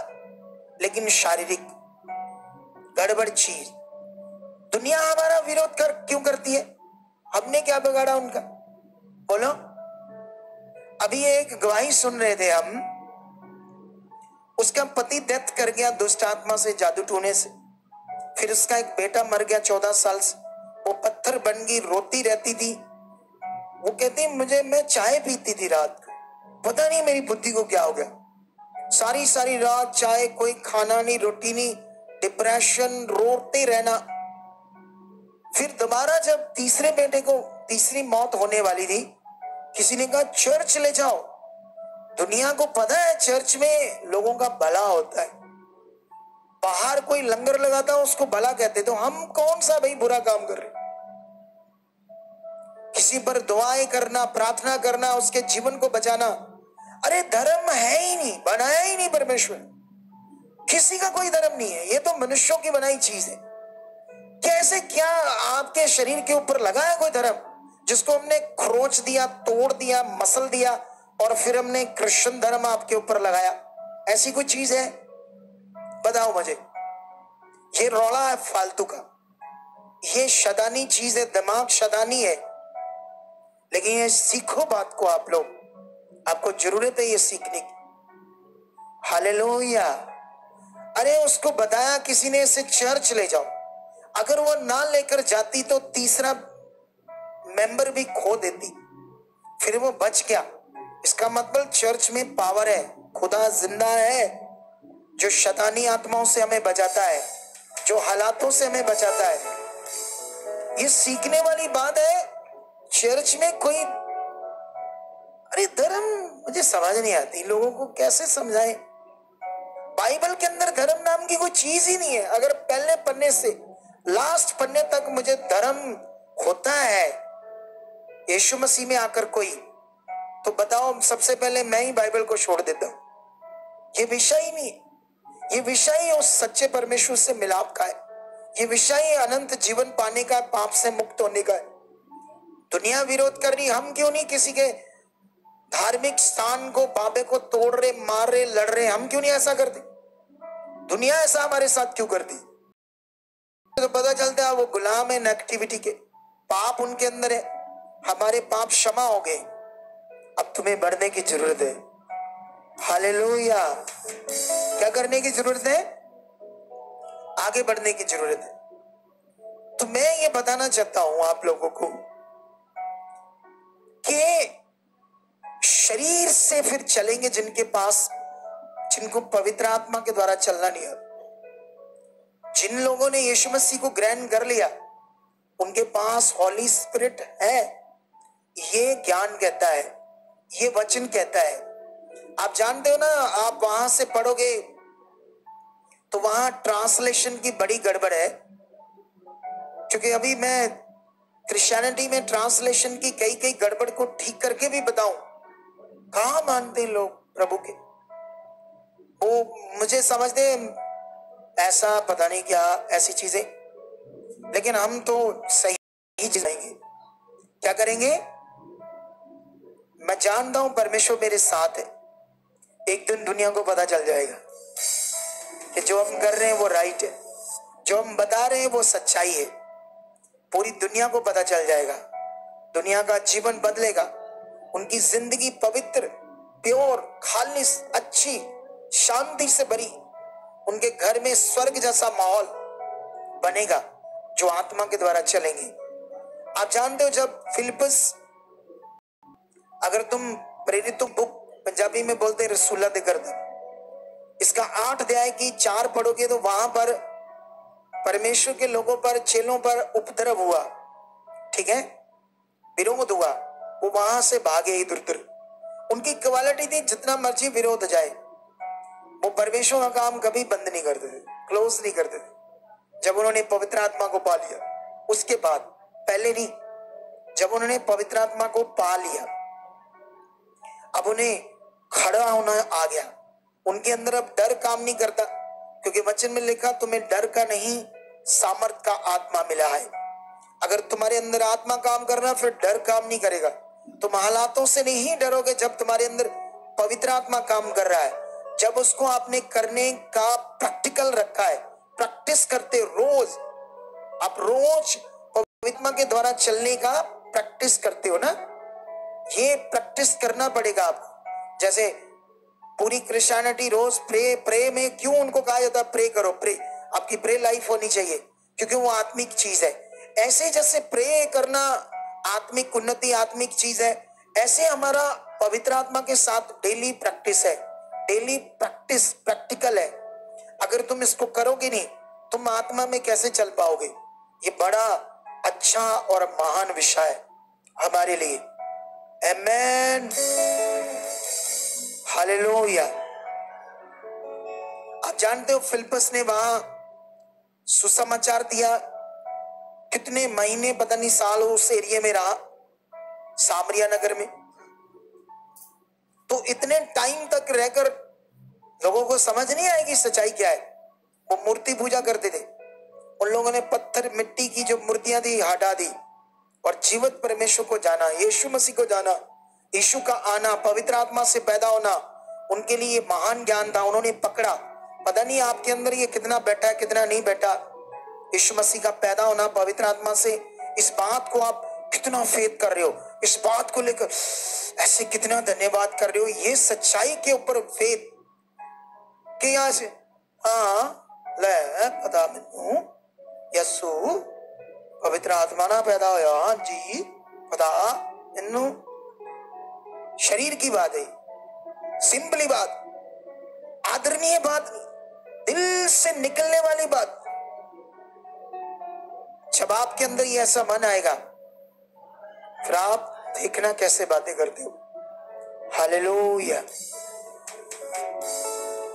Speaker 1: लेकिन शारीरिक गड़बड़ चीज। दुनिया हमारा विरोध क्यों करती है? हमने क्या बिगाड़ा उनका? बोलो। अभी एक गवाही सुन रहे थे हम, उसका पति डेथ कर गया दुष्ट आत्मा से, जादू टोने से। फिर उसका एक बेटा मर गया 14 साल से। वो पत्थर बन गई, रोती रहती थी। वो कहती मैं चाय पीती थी रात को, पता नहीं मेरी बुद्धि को क्या हो गया, सारी रात चाय, कोई खाना नहीं, रोटी नहीं, डिप्रेशन, रोते रहना। फिर दोबारा जब तीसरे बेटे को तीसरी मौत होने वाली थी, किसी ने कहा चर्च ले जाओ। दुनिया को पता है चर्च में लोगों का भला होता है। बाहर कोई लंगर लगाता है उसको भला कहते, तो हम कौन सा भाई बुरा काम कर रहे? किसी पर दुआएं करना, प्रार्थना करना, उसके जीवन को बचाना, अरे धर्म है ही नहीं, बनाया ही नहीं परमेश्वर। किसी का कोई धर्म नहीं है, ये तो मनुष्यों की बनाई चीज है। कैसे, क्या आपके शरीर के ऊपर लगा है कोई धर्म जिसको हमने खरोच दिया, तोड़ दिया, मसल दिया, और फिर हमने क्रिश्चियन धर्म आपके ऊपर लगाया? ऐसी कोई चीज है? बताओ मुझे। ये रौला है फालतू का, ये शैतानी चीज है, दिमाग शैतानी है। लेकिन ये सीखो बात को आप लोग, आपको जरूरत है ये सीखने की। हालेलुया। अरे उसको बताया किसी ने इसे चर्च ले जाओ, अगर वो ना लेकर जाती तो तीसरा मेंबर भी खो देती, फिर वो बच गया। इसका मतलब चर्च में पावर है, खुदा जिंदा है जो शैतानी आत्माओं से हमें बचाता है, जो हालातों से हमें बचाता है। ये सीखने वाली बात है। चर्च में कोई, अरे धर्म मुझे समझ नहीं आती, लोगों को कैसे समझाएं। बाइबल के अंदर धर्म नाम की कोई चीज ही नहीं है। अगर पहले पन्ने से लास्ट पन्ने तक मुझे धर्म होता है यीशु मसीह में आकर कोई, तो बताओ सबसे पहले मैं ही बाइबल को छोड़ देता हूं। ये विषय ही नहीं, ये विषय ही उस सच्चे परमेश्वर से मिलाप का है। ये विषय ही अनंत जीवन पाने का, पाप से मुक्त होने का है। दुनिया विरोध कर रही, हम क्यों नहीं किसी के धार्मिक स्थान को, बाबे को तोड़ रहे, मार रहे, लड़ रहे? हम क्यों नहीं ऐसा करते? दुनिया ऐसा हमारे साथ क्यों करती? तो पता चलता है वो गुलाम है नेगेटिविटी के, पाप उनके अंदर है। हमारे पाप क्षमा हो गए, अब तुम्हें बढ़ने की जरूरत है। हालेलुया। क्या करने की जरूरत है? आगे बढ़ने की जरूरत है। तो मैं ये बताना चाहता हूं आप लोगों को कि शरीर से फिर चलेंगे जिनके पास, जिनको पवित्र आत्मा के द्वारा चलना नहीं आता। जिन लोगों ने यीशु मसीह को ग्रहण कर लिया, उनके पास हॉली स्पिरिट है, ये ज्ञान कहता है, ये वचन कहता है। आप जानते हो ना, आप वहां से पढ़ोगे तो वहां ट्रांसलेशन की बड़ी गड़बड़ है। क्योंकि अभी मैं क्रिश्चियनिटी में ट्रांसलेशन की कई कई गड़बड़ को ठीक करके भी बताऊं, कहां मानते लोग प्रभु के। वो मुझे समझते ऐसा पता नहीं क्या ऐसी चीजें, लेकिन हम तो सही चीज करेंगे। क्या करेंगे? मैं जानता हूं परमेश्वर मेरे साथ है। एक दिन दुनिया को पता चल जाएगा कि जो हम कर रहे हैं वो राइट है, जो हम बता रहे हैं वो सच्चाई है। पूरी दुनिया को पता चल जाएगा, दुनिया का जीवन बदलेगा, उनकी जिंदगी पवित्र, प्योर, खालिस, अच्छी, शांति से भरी, उनके घर में स्वर्ग जैसा माहौल बनेगा जो आत्मा के द्वारा चलेंगे। आप जानते हो जब फिलिपस, अगर तुम प्रेरितों बुक पंजाबी में बोलते रसूला दे करदा, इसका 8 अध्याय की 4 पढ़ोगे तो वहां पर परमेश्वर के लोगों पर, चेलों पर उपद्रव हुआ, ठीक है, विरोध हुआ, वो वहां से भागे इधर उधर। उनकी क्वालिटी थी जितना मर्जी विरोध जाए, वो परमेश्वर का काम कभी बंद नहीं करते थे, क्लोज नहीं करते थे। जब उन्होंने पवित्र आत्मा को पा लिया, उसके बाद, पहले नहीं, जब उन्होंने पवित्र आत्मा को पा लिया, अब उन्हें खड़ा होना आ गया। उनके अंदर अब डर काम नहीं करता, क्योंकि वचन में लिखा तुम्हें डर का नहीं सामर्थ का आत्मा मिला है। अगर तुम्हारे अंदर आत्मा काम कर रहा, फिर डर काम नहीं करेगा। तुम हालातों से नहीं डरोगे जब तुम्हारे अंदर पवित्र आत्मा काम कर रहा है। जब उसको आपने करने का प्रैक्टिकल रखा है, प्रैक्टिस करते रोज, आप रोज पवित्र आत्मा के द्वारा चलने का प्रैक्टिस करते हो ना, ये प्रैक्टिस करना पड़ेगा आपको। जैसे पूरी क्रिश्चियनिटी रोज प्रे में क्यों उनको कहा जाता है प्रे करो, प्रे, आपकी प्रे लाइफ होनी चाहिए, क्योंकि वो आत्मिक चीज है। ऐसे जैसे प्रे करना आत्मिक उन्नति, आत्मिक चीज है, ऐसे हमारा पवित्र आत्मा के साथ डेली प्रैक्टिस है, डेली प्रैक्टिस प्रैक्टिकल है। अगर तुम इसको करोगे नहीं, तुम आत्मा में कैसे चल पाओगे? ये बड़ा अच्छा और महान विषय है हमारे लिए। आमेन, हालेलुया। आप जानते हो फिलिपस ने वहां सुसमाचार दिया, कितने महीने, पता नहीं साल उस एरिया में रहा, सामरिया नगर में। तो इतने टाइम तक रहकर लोगों को समझ नहीं आएगी सच्चाई क्या है। वो मूर्ति पूजा करते थे, उन लोगों ने पत्थर मिट्टी की जो मूर्तियां थी हटा दी और जीवित परमेश्वर को जाना, यीशु मसीह को जाना। यीशु का आना, पवित्र आत्मा से पैदा होना उनके लिए महान ज्ञान था। उन्होंने पकड़ा, पता नहीं आपके अंदर ये कितना बैठा है कितना नहीं बैठा। यीशु मसीह का पैदा होना पवित्र आत्मा से, इस बात को आप कितना फेथ कर रहे हो इस बात को लेकर, ऐसे कितना धन्यवाद कर रहे हो, ये सच्चाई के ऊपर फेथ कि यहाँ से हाँ ले पता मैनू यसू पवित्र आत्मा ना पैदा होया, हाँ जी पता मैनू, शरीर की बात है, सिंपली बात, आदरणीय बात नहीं, दिल से निकलने वाली बात। जब आपके अंदर ये ऐसा मन आएगा फिर आप देखना कैसे बातें करते हो। हालेलुया।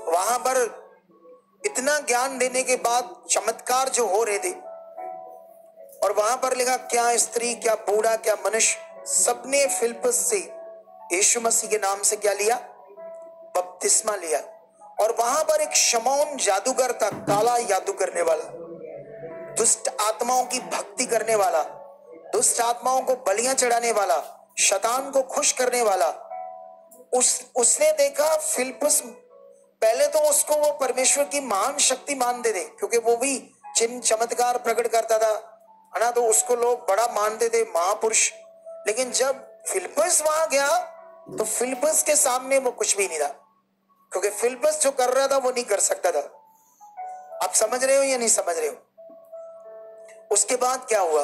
Speaker 1: वहां पर इतना ज्ञान देने के बाद चमत्कार जो हो रहे थे, और वहां पर लिखा क्या स्त्री क्या बूढ़ा क्या मनुष्य, सबने फिलिप्पुस से यीशु मसीह के नाम से क्या लिया, बपतिस्मा लिया। और वहां पर एक शमौन जादूगर था, काला जादू करने वाला, दुष्ट आत्माओं की भक्ति करने वाला, दुष्ट आत्माओं को बलियां चढ़ाने वाला, शैतान को खुश करने वाला। उसने देखा फिलिप्पुस, पहले तो उसको वो परमेश्वर की महान शक्ति मानते थे क्योंकि वो भी चिन्ह चमत्कार प्रकट करता था, है ना, तो उसको लोग बड़ा मानते थे, महापुरुष। लेकिन जब फिलिप्पुस वहां गया तो फिलिप्पुस के सामने वो कुछ भी नहीं था, क्योंकि फिलिप्पुस जो कर रहा था वो नहीं कर सकता था। आप समझ रहे हो या नहीं समझ रहे हो? उसके बाद क्या हुआ,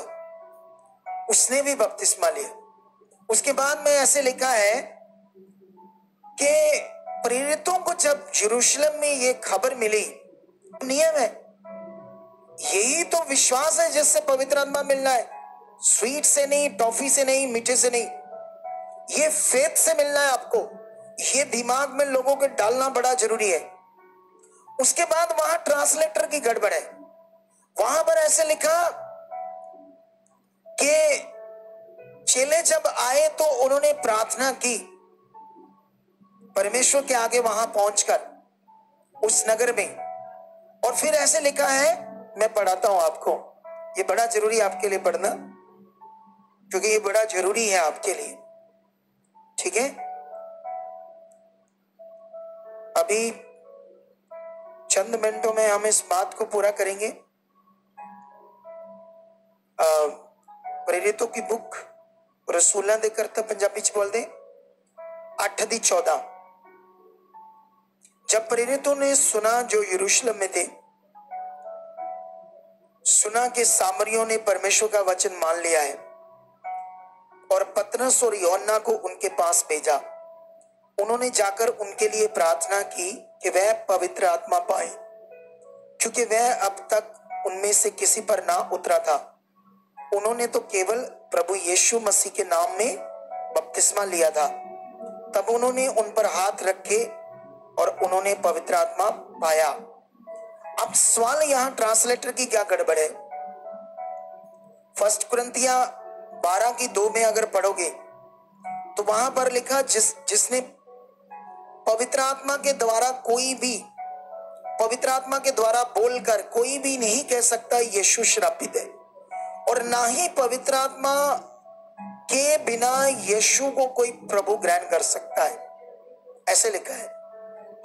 Speaker 1: उसने भी बपतिस्मा लिया। उसके बाद में ऐसे लिखा है कि प्रेरितों को जब यरूशलेम में ये खबर मिली, नियम है, यही तो विश्वास है जिससे पवित्र आत्मा मिलना है, स्वीट से नहीं, टॉफी से नहीं, मीठे से नहीं, ये फेथ से मिलना है आपको। ये दिमाग में लोगों के डालना बड़ा जरूरी है। उसके बाद वहां ट्रांसलेटर की गड़बड़ है। वहां पर ऐसे लिखा कि चेले जब आए तो उन्होंने प्रार्थना की परमेश्वर के आगे वहां पहुंचकर उस नगर में, और फिर ऐसे लिखा है, मैं पढ़ाता हूं आपको, ये बड़ा जरूरी है आपके लिए पढ़ना, क्योंकि ये बड़ा जरूरी है आपके लिए, ठीक है। अभी चंद मिनटों में हम इस बात को पूरा करेंगे। प्रेरितों की बुक रसूलां दे करता पंजाबी च बोल दे 8:14। जब प्रेरितों ने सुना जो यरूशलेम में थे, सुना कि सामरियों ने परमेश्वर का वचन मान लिया है, और पतरस और यूहन्ना को उनके पास भेजा। उन्होंने जाकर उनके लिए प्रार्थना की कि वह पवित्र आत्मा पाए, क्योंकि वह अब तक उनमें से किसी पर ना उतरा था। उन्होंने तो केवल प्रभु यीशु मसीह के नाम में बपतिस्मा लिया था। तब उन्होंने उन पर हाथ रखे और उन्होंने पवित्र आत्मा पाया। अब सवाल यहां ट्रांसलेटर की क्या गड़बड़ है? 1 कुरिन्थियां 12:2 में अगर पढ़ोगे तो वहां पर लिखा जिसने पवित्र आत्मा के द्वारा कोई भी, पवित्र आत्मा के द्वारा बोलकर कोई भी नहीं कह सकता यीशु श्रापित है, और ना ही पवित्र आत्मा के बिना यीशु को कोई प्रभु ग्रहण कर सकता है, ऐसे लिखा है।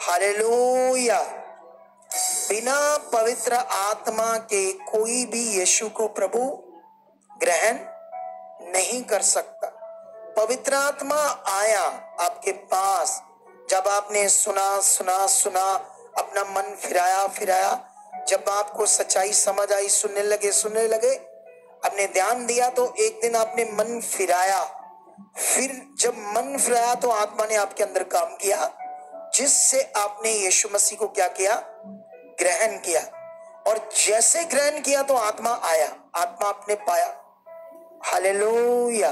Speaker 1: हालेलुया। बिना पवित्र आत्मा के कोई भी यीशु को प्रभु ग्रहण नहीं कर सकता। पवित्र आत्मा आया आपके पास जब आपने सुना, अपना मन फिराया, जब आपको सच्चाई समझ आई, सुनने लगे, आपने ध्यान दिया, तो एक दिन आपने मन फिराया। फिर जब मन फिराया तो आत्मा ने आपके अंदर काम किया, जिससे आपने यीशु मसीह को क्या किया, ग्रहण किया। और जैसे ग्रहण किया तो आत्मा आया, आत्मा आपने पाया। हालेलुया।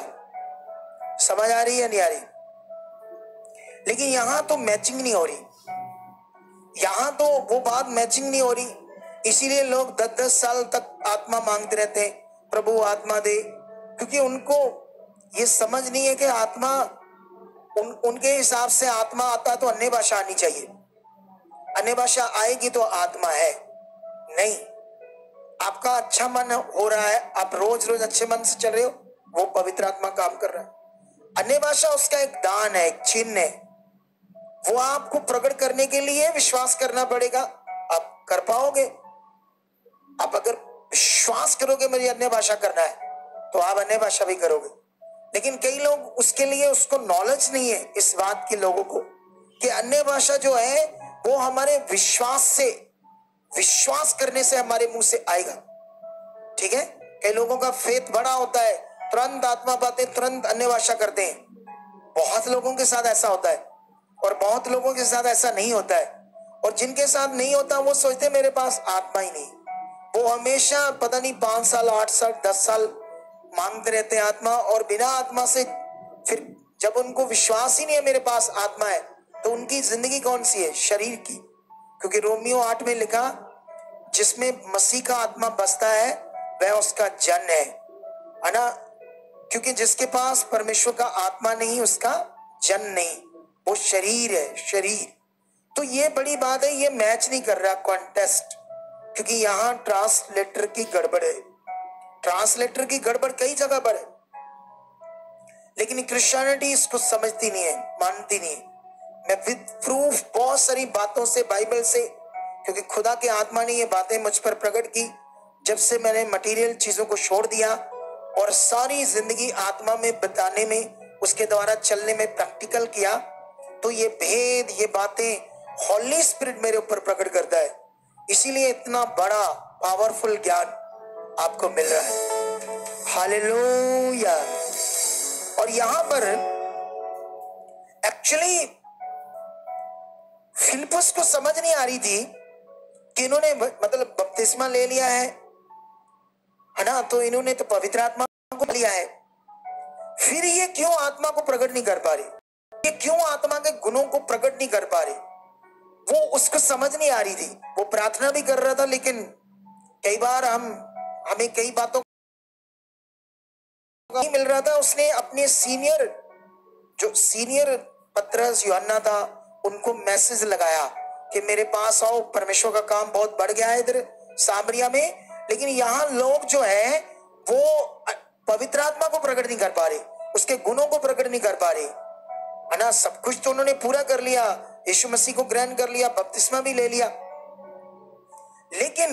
Speaker 1: समझ आ रही है नहीं आ रही? लेकिन यहां तो मैचिंग नहीं हो रही, यहां तो वो बात मैचिंग नहीं हो रही। इसीलिए लोग 10-10 साल तक आत्मा मांगते रहते हैं, प्रभु आत्मा दे, क्योंकि उनको ये समझ नहीं है कि आत्मा उनके हिसाब से आत्मा आता तो अन्य भाषा आनी चाहिए, अन्य भाषा आएगी तो आत्मा है नहीं। आपका अच्छा मन हो रहा है, आप रोज अच्छे मन से चल रहे हो, वो पवित्र आत्मा काम कर रहा है। अन्य भाषा उसका एक दान है, एक चिन्ह है, वो आपको प्रकट करने के लिए विश्वास करना पड़ेगा, आप कर पाओगे। आप अगर विश्वास करोगे मेरी अन्य भाषा करना है तो आप अन्य भाषा भी करोगे। लेकिन कई लोग उसके लिए उसको नॉलेज नहीं है इस बात के लोगों को कि अन्य भाषा जो है वो हमारे विश्वास करने से हमारे मुंह से आएगा। ठीक है, कई लोगों का फेथ बड़ा होता है, तुरंत आत्मा पाते, तुरंत अन्य भाषा करते हैं। बहुत लोगों के साथ ऐसा होता है और बहुत लोगों के साथ ऐसा नहीं होता है। और जिनके साथ नहीं होता वो सोचते मेरे पास आत्मा ही नहीं। वो हमेशा पता नहीं 5 साल 8 साल 10 साल मांगते रहते हैं आत्मा, और बिना आत्मा से फिर जब उनको विश्वास ही नहीं है मेरे पास आत्मा है, तो उनकी जिंदगी कौन सी है? शरीर की। क्योंकि रोमियो 8 में लिखा, जिसमें मसीह का आत्मा बसता है वह उसका जन है ना। क्योंकि जिसके पास परमेश्वर का आत्मा नहीं उसका जन नहीं, वो शरीर है, शरीर। तो ये बड़ी बात है, ये मैच नहीं कर रहा कॉन्टेस्ट, क्योंकि यहां ट्रांसलेटर की गड़बड़ है। ट्रांसलेटर की गड़बड़ कई जगह पर है, लेकिन क्रिश्चियनिटी इसको समझती नहीं है, मानती नहीं है। मैं विद प्रूफ बहुत सारी बातों से, बाइबल से, क्योंकि खुदा के आत्मा ने ये बातें मुझ पर प्रकट की जब से मैंने मटेरियल चीजों को छोड़ दिया और सारी जिंदगी आत्मा में बिताने में, उसके द्वारा चलने में प्रैक्टिकल किया। तो ये भेद, ये बातें हॉली स्पिरिट मेरे ऊपर प्रकट करता है, इसीलिए इतना बड़ा पावरफुल ज्ञान आपको मिल रहा है। हालेलुया। और यहां पर एक्चुअली फिलिप्पुस को समझ नहीं आ रही थी कि इन्होंने मतलब बपतिस्मा ले लिया है ना, तो इन्होंने तो पवित्र आत्मा को लिया है, फिर ये क्यों आत्मा को प्रकट नहीं कर पा रही? ये क्यों आत्मा के गुणों को प्रकट नहीं कर पा रही? वो उसको समझ नहीं आ रही थी। वो प्रार्थना भी कर रहा था, लेकिन कई बार हमें कई बातों का नहीं मिल रहा था। उसने अपने सीनियर पतरस यूहन्ना था, उनको मैसेज लगाया कि मेरे पास आओ, परमेश्वर का काम बहुत बढ़ गया है इधर सामरिया में। लेकिन यहाँ लोग जो है वो पवित्र आत्मा को प्रकट नहीं कर पा रहे, उसके गुणों को प्रकट नहीं कर पा रहे, है ना। सब कुछ तो उन्होंने पूरा कर लिया, यीशु मसीह को ग्रहण कर लिया, बपतिस्मा भी ले लिया, लेकिन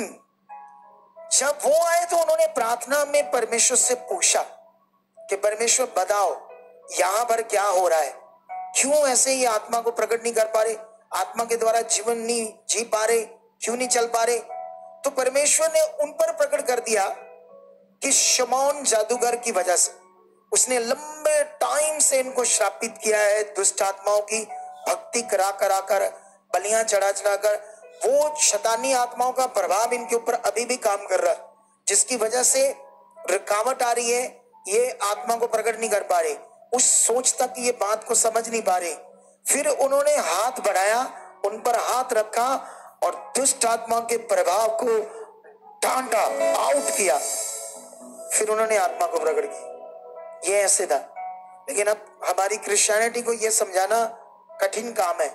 Speaker 1: जब वो आए तो उन्होंने प्रार्थना में परमेश्वर से पूछा कि परमेश्वर बताओ यहां पर क्या हो रहा है, क्यों ऐसे ये आत्मा को प्रकट नहीं कर पा रहे, आत्मा के द्वारा जीवन नहीं जी पा रहे, क्यों नहीं चल पा रहे? तो परमेश्वर ने उन पर प्रकट कर दिया कि शमौन जादूगर की वजह से उसने लंबे टाइम से इनको श्रापित किया है, दुष्ट आत्माओं की भक्ति करा कर बलियां चढ़ा कर, वो शैतानी आत्माओं का प्रभाव इनके ऊपर अभी भी काम कर रहा है, जिसकी वजह से रुकावट आ रही है, ये आत्मा को प्रकट नहीं कर पा रहे, उस सोच तक ये बात को समझ नहीं पा रहे। फिर उन्होंने हाथ बढ़ाया, उन पर हाथ रखा और दुष्ट आत्मा के प्रभाव को डांटा, आउट किया, फिर उन्होंने आत्मा को प्रकट किया। ये ऐसे था। लेकिन अब हमारी क्रिश्चियनिटी को यह समझाना कठिन काम है।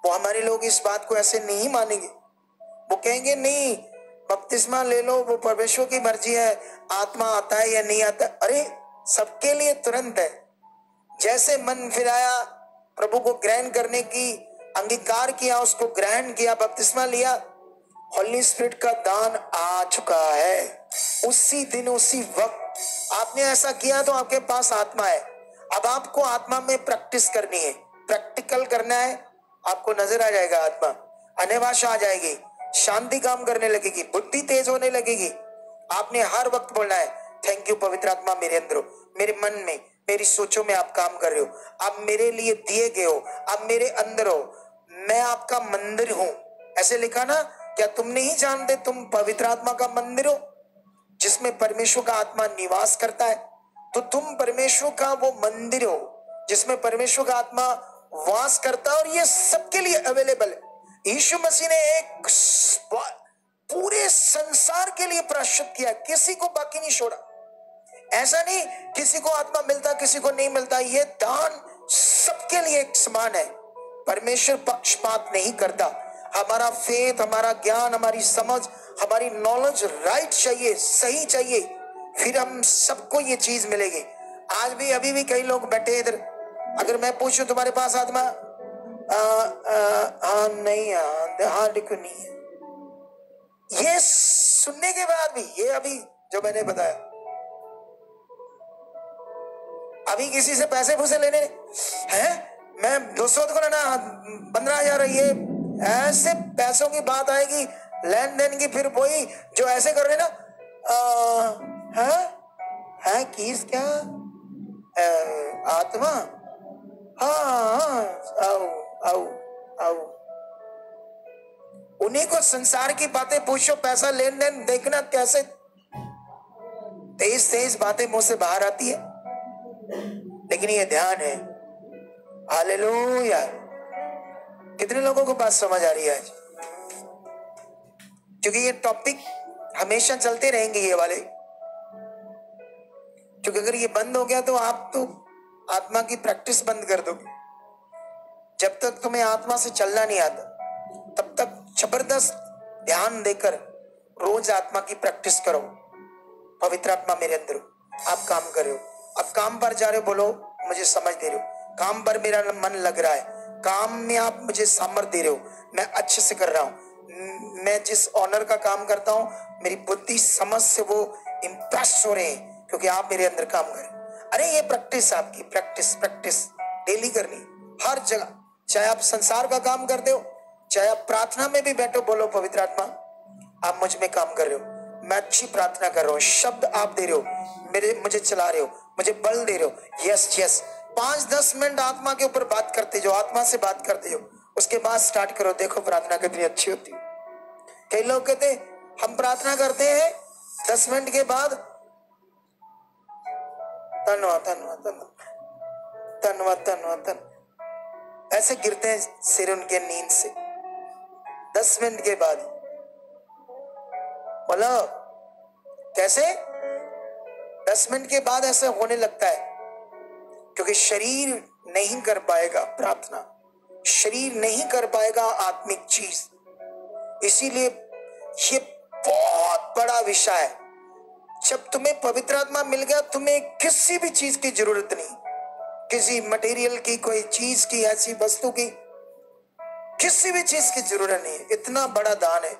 Speaker 1: वो हमारे लोग इस बात को ऐसे नहीं मानेंगे, वो कहेंगे नहीं बपतिस्मा ले लो, वो परमेश्वर की मर्जी है, आत्मा आता है या नहीं आता। अरे सबके लिए तुरंत है, जैसे मन फिराया, प्रभु को ग्रहण करने की अंगीकार किया, उसको ग्रहण किया, बपतिस्मा लिया, होली स्पिरिट का दान आ चुका है। उसी दिन उसी वक्त आपने ऐसा किया तो आपके पास आत्मा है। अब आपको आत्मा में प्रैक्टिस करनी है, प्रैक्टिकल करना है, आपको नजर आ जाएगा आत्मा, अन्य भाषा आ जाएगी, शांति काम करने लगेगी, बुद्धि तेज होने लगेगी। आपने हर वक्त बोलना है थैंक यू पवित्र आत्मा, मेरे अंदर हो, मेरे मन में, मेरी सोचों में आप काम कर रहे हो, आप मेरे लिए दिए गए हो, आप मेरे अंदर हो, मैं आपका मंदिर हूं। ऐसे लिखा ना, क्या तुम नहीं जानते तुम पवित्र आत्मा का मंदिर हो जिसमें परमेश्वर का आत्मा निवास करता है? तो तुम परमेश्वर का वो मंदिर हो जिसमें परमेश्वर का आत्मा वास करता है, और ये सबके लिए अवेलेबल है। यीशु मसीह ने एक पूरे संसार के लिए प्रायश्चित किया, किसी को बाकी नहीं छोड़ा। ऐसा नहीं किसी को आत्मा मिलता किसी को नहीं मिलता, ये दान सबके लिए एक समान है। परमेश्वर पक्षपात नहीं करता। हमारा फेथ, हमारा ज्ञान, हमारी समझ, हमारी नॉलेज राइट चाहिए, सही चाहिए, फिर हम सबको ये चीज मिलेगी। आज भी अभी भी कई लोग बैठे इधर, अगर मैं पूछूं तुम्हारे पास आत्मा, नहीं, हाँ देखो नहीं है, ये सुनने के बाद भी, ये अभी जो मैंने बताया, अभी किसी से पैसे फूसे लेने हैं, मैं 200 को लेना 15,000, ये ऐसे पैसों की बात आएगी लेन देन की, फिर वही जो ऐसे कर रहे ना है कीस क्या आत्मा, हाँ आओ आओ आओ, उन्हीं को संसार की बातें पूछो, पैसा लेन देन देखना कैसे तेज तेज बातें मुंह से बाहर आती है, लेकिन ये ध्यान है। हालेलुया। कितने लोगों को बात समझ आ रही है आज? क्योंकि ये टॉपिक हमेशा चलते रहेंगे ये वाले, क्योंकि अगर ये बंद हो गया तो आप तो आत्मा की प्रैक्टिस बंद कर दोगे। जब तक तुम्हें आत्मा से चलना नहीं आता तब तक जबरदस्त ध्यान देकर रोज आत्मा की प्रैक्टिस करो। पवित्र आत्मा मेरे अंदर हो, आप काम कर रहे हो, अब काम पर जा रहे हो, बोलो मुझे समझ दे रहे हो, काम पर मेरा मन लग रहा है, काम में आप मुझे सामर्थ्य दे रहे हो, मैं अच्छे से कर रहा हूं, मैं जिस ऑनर का काम करता हूं मेरी बुद्धि समझ से वो इंप्रेस हो रहे हैं क्योंकि आप मेरे अंदर काम करें। अरे ये प्रैक्टिस, आपकी प्रैक्टिस प्रैक्टिस डेली करनी हर जगह, चाहे आप संसार का काम करते हो, चाहे आप प्रार्थना में भी बैठो, बोलो पवित्र आत्मा आप मुझ में काम कर रहे हो, मैं अच्छी प्रार्थना कर रहा हूँ, शब्द आप दे रहे हो, मुझे चला रहे हो, मुझे बल दे रहे हो। यस यस, 5-10 मिनट आत्मा के ऊपर बात करते जाओ, आत्मा से बात करते जाओ, उसके बाद स्टार्ट करो, देखो प्रार्थना कितनी अच्छी होती है। कई लोग कहते हम प्रार्थना करते हैं 10 मिनट के बाद धन्यवाद धन्यवाद धन्यवाद धन्यवाद धन्यवाद, ऐसे गिरते हैं सिर उनके नींद से 10 मिनट के बाद। बोलो कैसे 10 मिनट के बाद ऐसा होने लगता है? क्योंकि शरीर नहीं कर पाएगा प्रार्थना, शरीर नहीं कर पाएगा आत्मिक चीज। इसीलिए ये बहुत बड़ा विषय है। जब तुम्हें पवित्र आत्मा मिल गया, तुम्हें किसी भी चीज की जरूरत नहीं, किसी मटेरियल की, कोई चीज की, ऐसी वस्तु की, किसी भी चीज की जरूरत नहीं है। इतना बड़ा दान है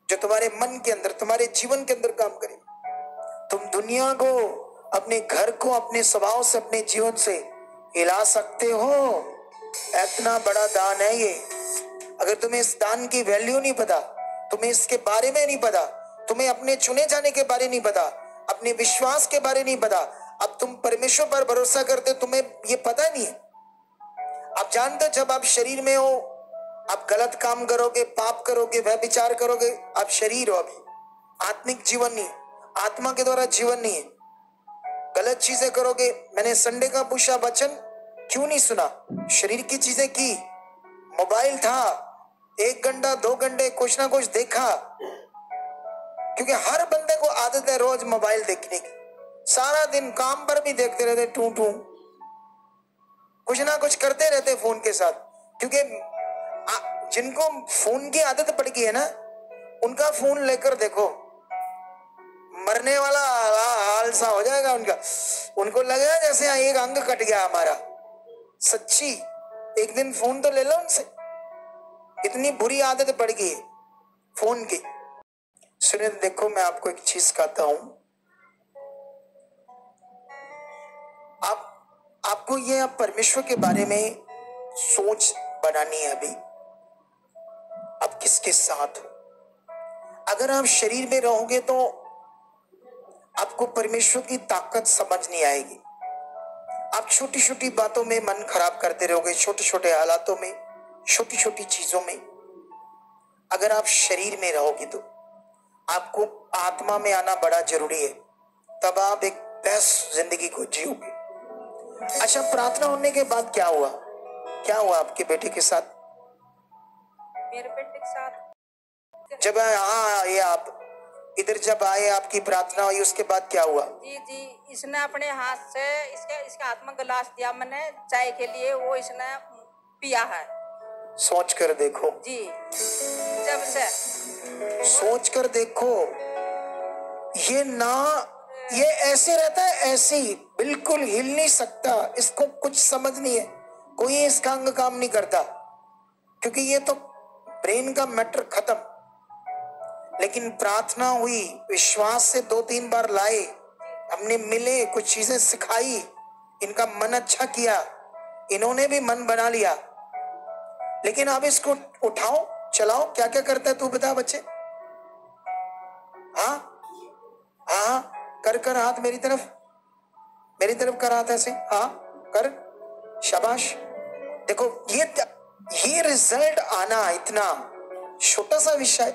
Speaker 1: जो तुम्हारे मन के अंदर, तुम्हारे जीवन के अंदर काम करे। तुम दुनिया को, अपने घर को, अपने स्वभाव से, अपने जीवन से हिला सकते हो। इतना बड़ा दान है ये। अगर तुम्हें इस दान की वैल्यू नहीं पता, तुम्हें इसके बारे में नहीं पता, तुम्हें अपने चुने जाने के बारे नहीं पता, अपने विश्वास के बारे नहीं पता, अब तुम परमेश्वर पर भरोसा करते हो, तुम्हें ये पता नहीं है। आप जानते हो जब आप शरीर में हो आप गलत काम करोगे, पाप करोगे, व्यभिचार करोगे, आप शरीर हो, अभी आत्मिक जीवन नहीं, आत्मा के द्वारा जीवन नहीं है। गलत चीजें करोगे। मैंने संडे का पूछा वचन क्यों नहीं सुना? शरीर की चीजें की, मोबाइल था, 1 घंटा 2 घंटे कुछ ना कुछ देखा, क्योंकि हर बंदे को आदत है रोज मोबाइल देखने की, सारा दिन काम पर भी देखते रहते, टू टू कुछ ना कुछ करते रहते फोन के साथ। क्योंकि जिनको फोन की आदत पड़ गई है ना, उनका फोन लेकर देखो मरने वाला हाल सा हो जाएगा उनका। उनको लगेगा जैसे एक अंग कट गया हमारा। सच्ची, एक दिन फोन तो ले लो उनसे, इतनी बुरी आदत पड़ गई है फोन की। सुनिए, देखो मैं आपको एक चीज कहता हूं, आपको ये अब परमेश्वर के बारे में सोच बनानी है। अभी अब किसके साथ हो? अगर आप शरीर में रहोगे तो आपको परमेश्वर की ताकत समझ नहीं आएगी। आप छोटी छोटी बातों में मन खराब करते रहोगे, छोटे छोटे हालातों में, छोटी छोटी चीजों में। अगर आप शरीर में रहोगे तो आपको आत्मा में आना बड़ा जरूरी है, तब आप एक बेस्ट जिंदगी को जियोगे। अच्छा, प्रार्थना होने के बाद क्या हुआ? क्या हुआ आपके बेटे के साथ?
Speaker 2: मेरे बेटे के साथ
Speaker 1: जब ये आप इधर जब आए, आपकी प्रार्थना हुई, उसके बाद क्या हुआ?
Speaker 2: जी, इसने अपने हाथ से इसके हाथ में गिलास दिया मैंने चाय के लिए, वो इसने पिया है।
Speaker 1: सोच कर देखो
Speaker 2: जी, जब से
Speaker 1: सोच कर देखो, ये ऐसे रहता है, ऐसे ही बिल्कुल हिल नहीं सकता, इसको कुछ समझ नहीं है, कोई इसका अंग काम नहीं करता, क्योंकि ये तो ब्रेन का मैटर खत्म। लेकिन प्रार्थना हुई, विश्वास से 2-3 बार लाए, हमने मिले, कुछ चीजें सिखाई, इनका मन अच्छा किया, इन्होंने भी मन बना लिया, लेकिन अब इसको उठाओ चलाओ। क्या क्या करता है तू बता बच्चे? हाँ हाँ, कर कर हाथ मेरी तरफ कर हाथ ऐसे, हाँ कर, शाबाश। देखो ये रिजल्ट आना इतना छोटा सा विषय,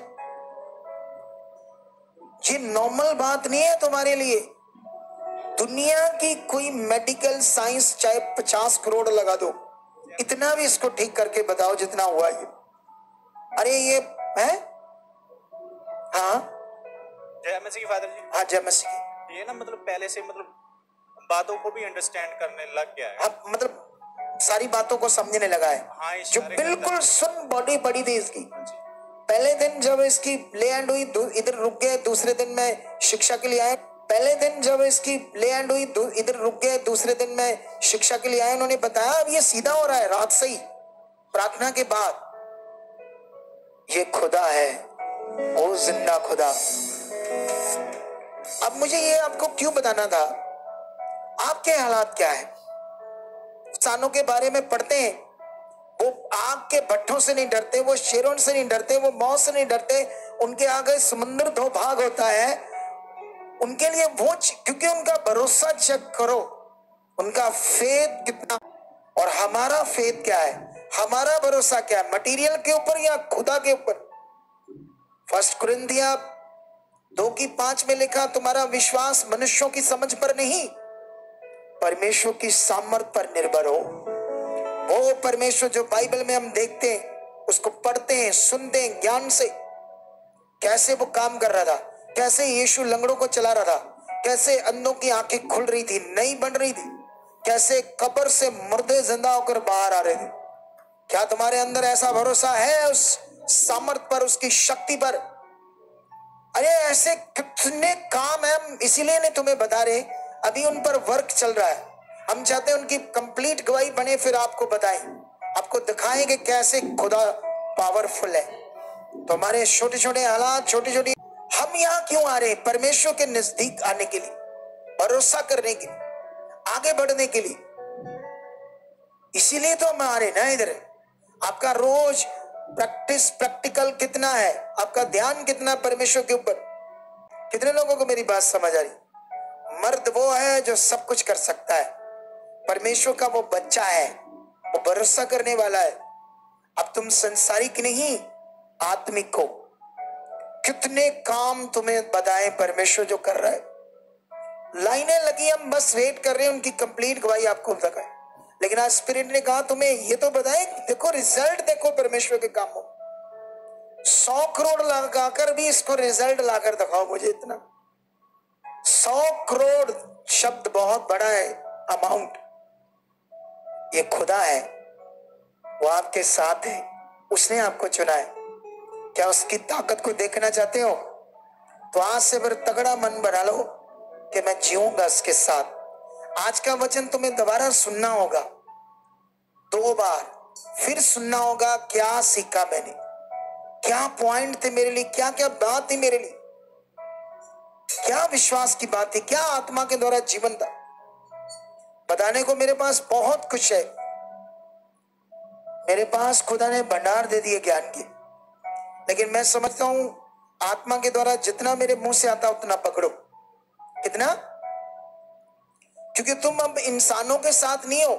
Speaker 1: ये नॉर्मल बात नहीं है तुम्हारे लिए। दुनिया की कोई मेडिकल साइंस चाहे 50 करोड़ लगा दो, इतना भी इसको ठीक करके बताओ जितना हुआ ये। अरे ये है, हाँ
Speaker 3: जय मसीह फादर जी।
Speaker 1: हाँ जय मसीह।
Speaker 3: ये ना मतलब पहले से मतलब बातों को भी अंडरस्टैंड करने लग गया है।
Speaker 1: हाँ मतलब सारी बातों को समझने लगा है।
Speaker 3: हाँ,
Speaker 1: जो बिल्कुल सुन बॉडी पड़ी थी इसकी। पहले दिन जब इसकी ले एंड हुई इधर रुक गए, दूसरे दिन में शिक्षा के लिए आए। पहले दिन जब इसकी ले एंड हुई इधर रुक गए, दूसरे दिन में शिक्षा के लिए आए। उन्होंने बताया अब ये सीधा हो रहा है रात से ही, प्रार्थना के बाद। ये खुदा है, वो जिंदा खुदा। अब मुझे ये आपको क्यों बताना था, आपके हालात क्या है? इंसानों के बारे में पढ़ते हैं, वो आग के भट्ठों से नहीं डरते, वो शेरों से नहीं डरते, वो मौत से नहीं डरते। उनके आगे समुद्र दो भाग होता है। उनके लिए वो, क्योंकि उनका भरोसा चेक करो, उनका फेथ कितना। और हमारा फेथ क्या है, हमारा भरोसा क्या है? मटीरियल के ऊपर या खुदा के ऊपर? 1 कुरिन्थिया 2:5 में लिखा, तुम्हारा विश्वास मनुष्यों की समझ पर नहीं, परमेश्वर की सामर्थ पर निर्भर हो। वो परमेश्वर जो बाइबल में हम देखते हैं, उसको पढ़ते हैं, सुनते हैं ज्ञान से, कैसे वो काम कर रहा था, कैसे यीशु लंगड़ों को चला रहा था, कैसे अंधों की आंखें खुल रही थी, नहीं बन रही थी, कैसे कब्र से मुर्दे जिंदा होकर बाहर आ रहे थे। क्या तुम्हारे अंदर ऐसा भरोसा है उस सामर्थ पर, उसकी शक्ति पर? अरे ऐसे कितने काम है, हम इसीलिए नहीं तुम्हें बता रहे, अभी उन पर वर्क चल रहा है। हम चाहते हैं उनकी कंप्लीट गवाही बने, फिर आपको बताएं, आपको दिखाएं कि कैसे खुदा पावरफुल है। तो हमारे छोटे छोटे हालात, छोटी छोटी, हम यहाँ क्यों आ रहे हैं? परमेश्वर के नजदीक आने के लिए, भरोसा करने के लिए, आगे बढ़ने के लिए। इसीलिए तो हम आ रहे ना इधर। आपका रोज प्रैक्टिकल कितना है, आपका ध्यान कितना परमेश्वर के ऊपर? कितने लोगों को मेरी बात समझ आ रही? मर्द वो है जो सब कुछ कर सकता है, परमेश्वर का वो बच्चा है, वो भरोसा करने वाला है। अब तुम संसारिक नहीं, आत्मिक हो। कितने काम तुम्हें बताएं परमेश्वर जो कर रहा है। लाइनें लगी, हम बस वेट कर रहे हैं उनकी कंप्लीट गवाही आपको बताएं। लेकिन आज स्पिरिट ने कहा तुम्हें ये तो बताएं, देखो रिजल्ट देखो परमेश्वर के कामों। 100 करोड़ लगाकर भी इसको रिजल्ट लाकर दिखाओ मुझे इतना। 100 करोड़ शब्द बहुत बड़ा है, अमाउंट। ये खुदा है, वो आपके साथ है, उसने आपको चुना है। क्या उसकी ताकत को देखना चाहते हो? तो आज से फिर तगड़ा मन बना लो कि मैं जीऊंगा उसके साथ। आज का वचन तुम्हें दोबारा सुनना होगा, 2 बार फिर सुनना होगा। क्या सीखा मैंने, क्या पॉइंट थे मेरे लिए, क्या क्या बात थी मेरे लिए, क्या विश्वास की बात थी, क्या आत्मा के द्वारा जीवन था। बताने को मेरे पास बहुत कुछ है। मेरे पास खुदा ने भंडार दे दिए ज्ञान के, लेकिन मैं समझता हूं आत्मा के द्वारा जितना मेरे मुंह से आता उतना पकड़ो। कितना? क्योंकि तुम अब इंसानों के साथ नहीं हो,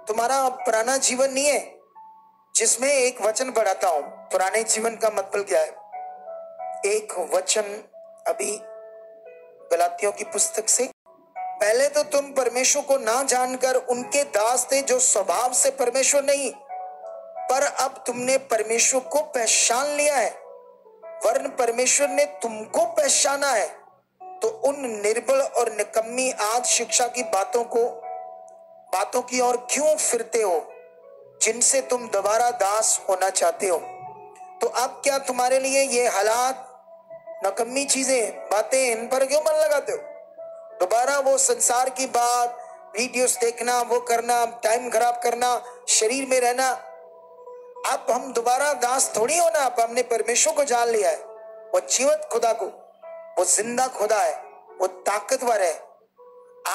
Speaker 1: तुम्हारा पुराना जीवन नहीं है जिसमें एक वचन पढ़ाता हूं। पुराने जीवन का मतलब क्या है? एक वचन अभी गलातियों की पुस्तक से, पहले तो तुम परमेश्वर को ना जानकर उनके दास थे जो स्वभाव से परमेश्वर नहीं, पर अब तुमने परमेश्वर को पहचान लिया है, वरन परमेश्वर ने तुमको पहचाना है। तो उन निर्बल और निकम्मी आज शिक्षा की बातों की ओर क्यों फिरते हो, जिनसे तुम दोबारा दास होना चाहते हो? तो अब क्या तुम्हारे लिए ये हालात, नकम्मी चीजें, बातें, इन पर क्यों मन लगाते हो? दोबारा वो संसार की बात, वीडियोस देखना, वो करना, टाइम खराब करना, शरीर में रहना। अब हम दोबारा दास थोड़ी होना। अब हमने परमेश्वर को जान लिया है, वो जीवित खुदा को, वो जिंदा खुदा है, वो ताकतवर है।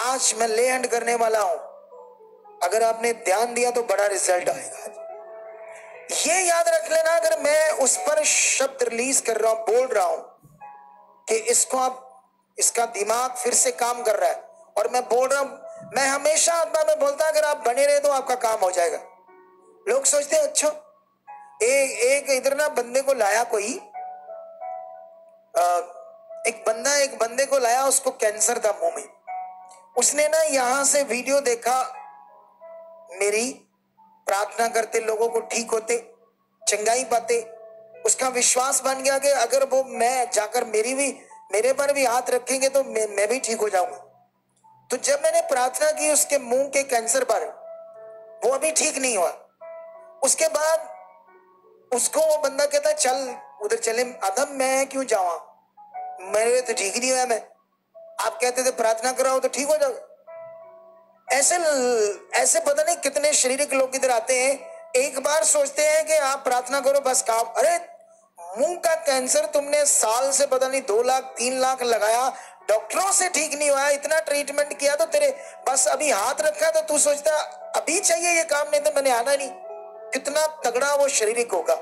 Speaker 1: आज मैं ले एंड करने वाला हूं। अगर आपने ध्यान दिया तो बड़ा रिजल्ट आएगा। ये याद रख लेना, अगर मैं उस पर शब्द रिलीज कर रहा हूं, बोल रहा हूं कि इसको आप, इसका दिमाग फिर से काम कर रहा है, और मैं बोल रहा हूं, मैं हमेशा आत्मा में बोलता अगर आप बने रहे तो आपका काम हो जाएगा। लोग सोचते हैं अच्छा, एक इधर ना बंदे को लाया कोई, एक बंदे को लाया, उसको कैंसर था मुंह में। उसने ना यहां से वीडियो देखा, मेरी प्रार्थना करते लोगों को ठीक होते, चंगाई पाते, उसका विश्वास बन गया कि अगर वो मैं जाकर मेरे पर भी हाथ रखेंगे तो मैं भी ठीक हो जाऊंगा। तो जब मैंने प्रार्थना की उसके मुंह के कैंसर पर, वो अभी ठीक नहीं हुआ। उसके बाद उसको वो बंदा कहता चल उधर चले। अदम मैं क्यों जाऊं, मेरे तो ठीक नहीं हुआ। मैं, आप कहते थे प्रार्थना कराओ तो ठीक हो जाओ। ऐसे पता नहीं कितने शारीरिक लोग इधर आते हैं, एक बार सोचते हैं कि आप प्रार्थना करो बस काम। अरे मुंह का कैंसर तुमने साल से पता नहीं 2 लाख 3 लाख लगाया, डॉक्टरों से ठीक नहीं हुआ, इतना ट्रीटमेंट किया, तो तेरे बस अभी हाथ रखा तो तू सोचता अभी चाहिए ये काम, नहीं तो मैंने आना नहीं। कितना तगड़ा वो शारीरिक होगा,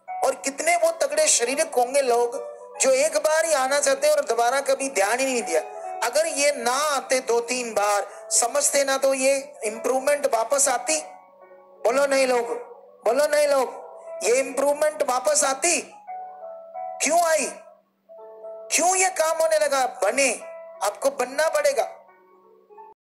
Speaker 1: और कितने वो तगड़े शारीरिक होंगे लोग जो एक बार ही आना चाहते हैं और दोबारा कभी ध्यान ही नहीं दिया। अगर ये ना आते 2-3 बार समझते ना, तो ये इंप्रूवमेंट वापस आती। बोलो नहीं लोग, बोलो नहीं लोग, ये इंप्रूवमेंट वापस आती। क्यों आई, क्यों ये काम होने लगा? बने, आपको बनना पड़ेगा।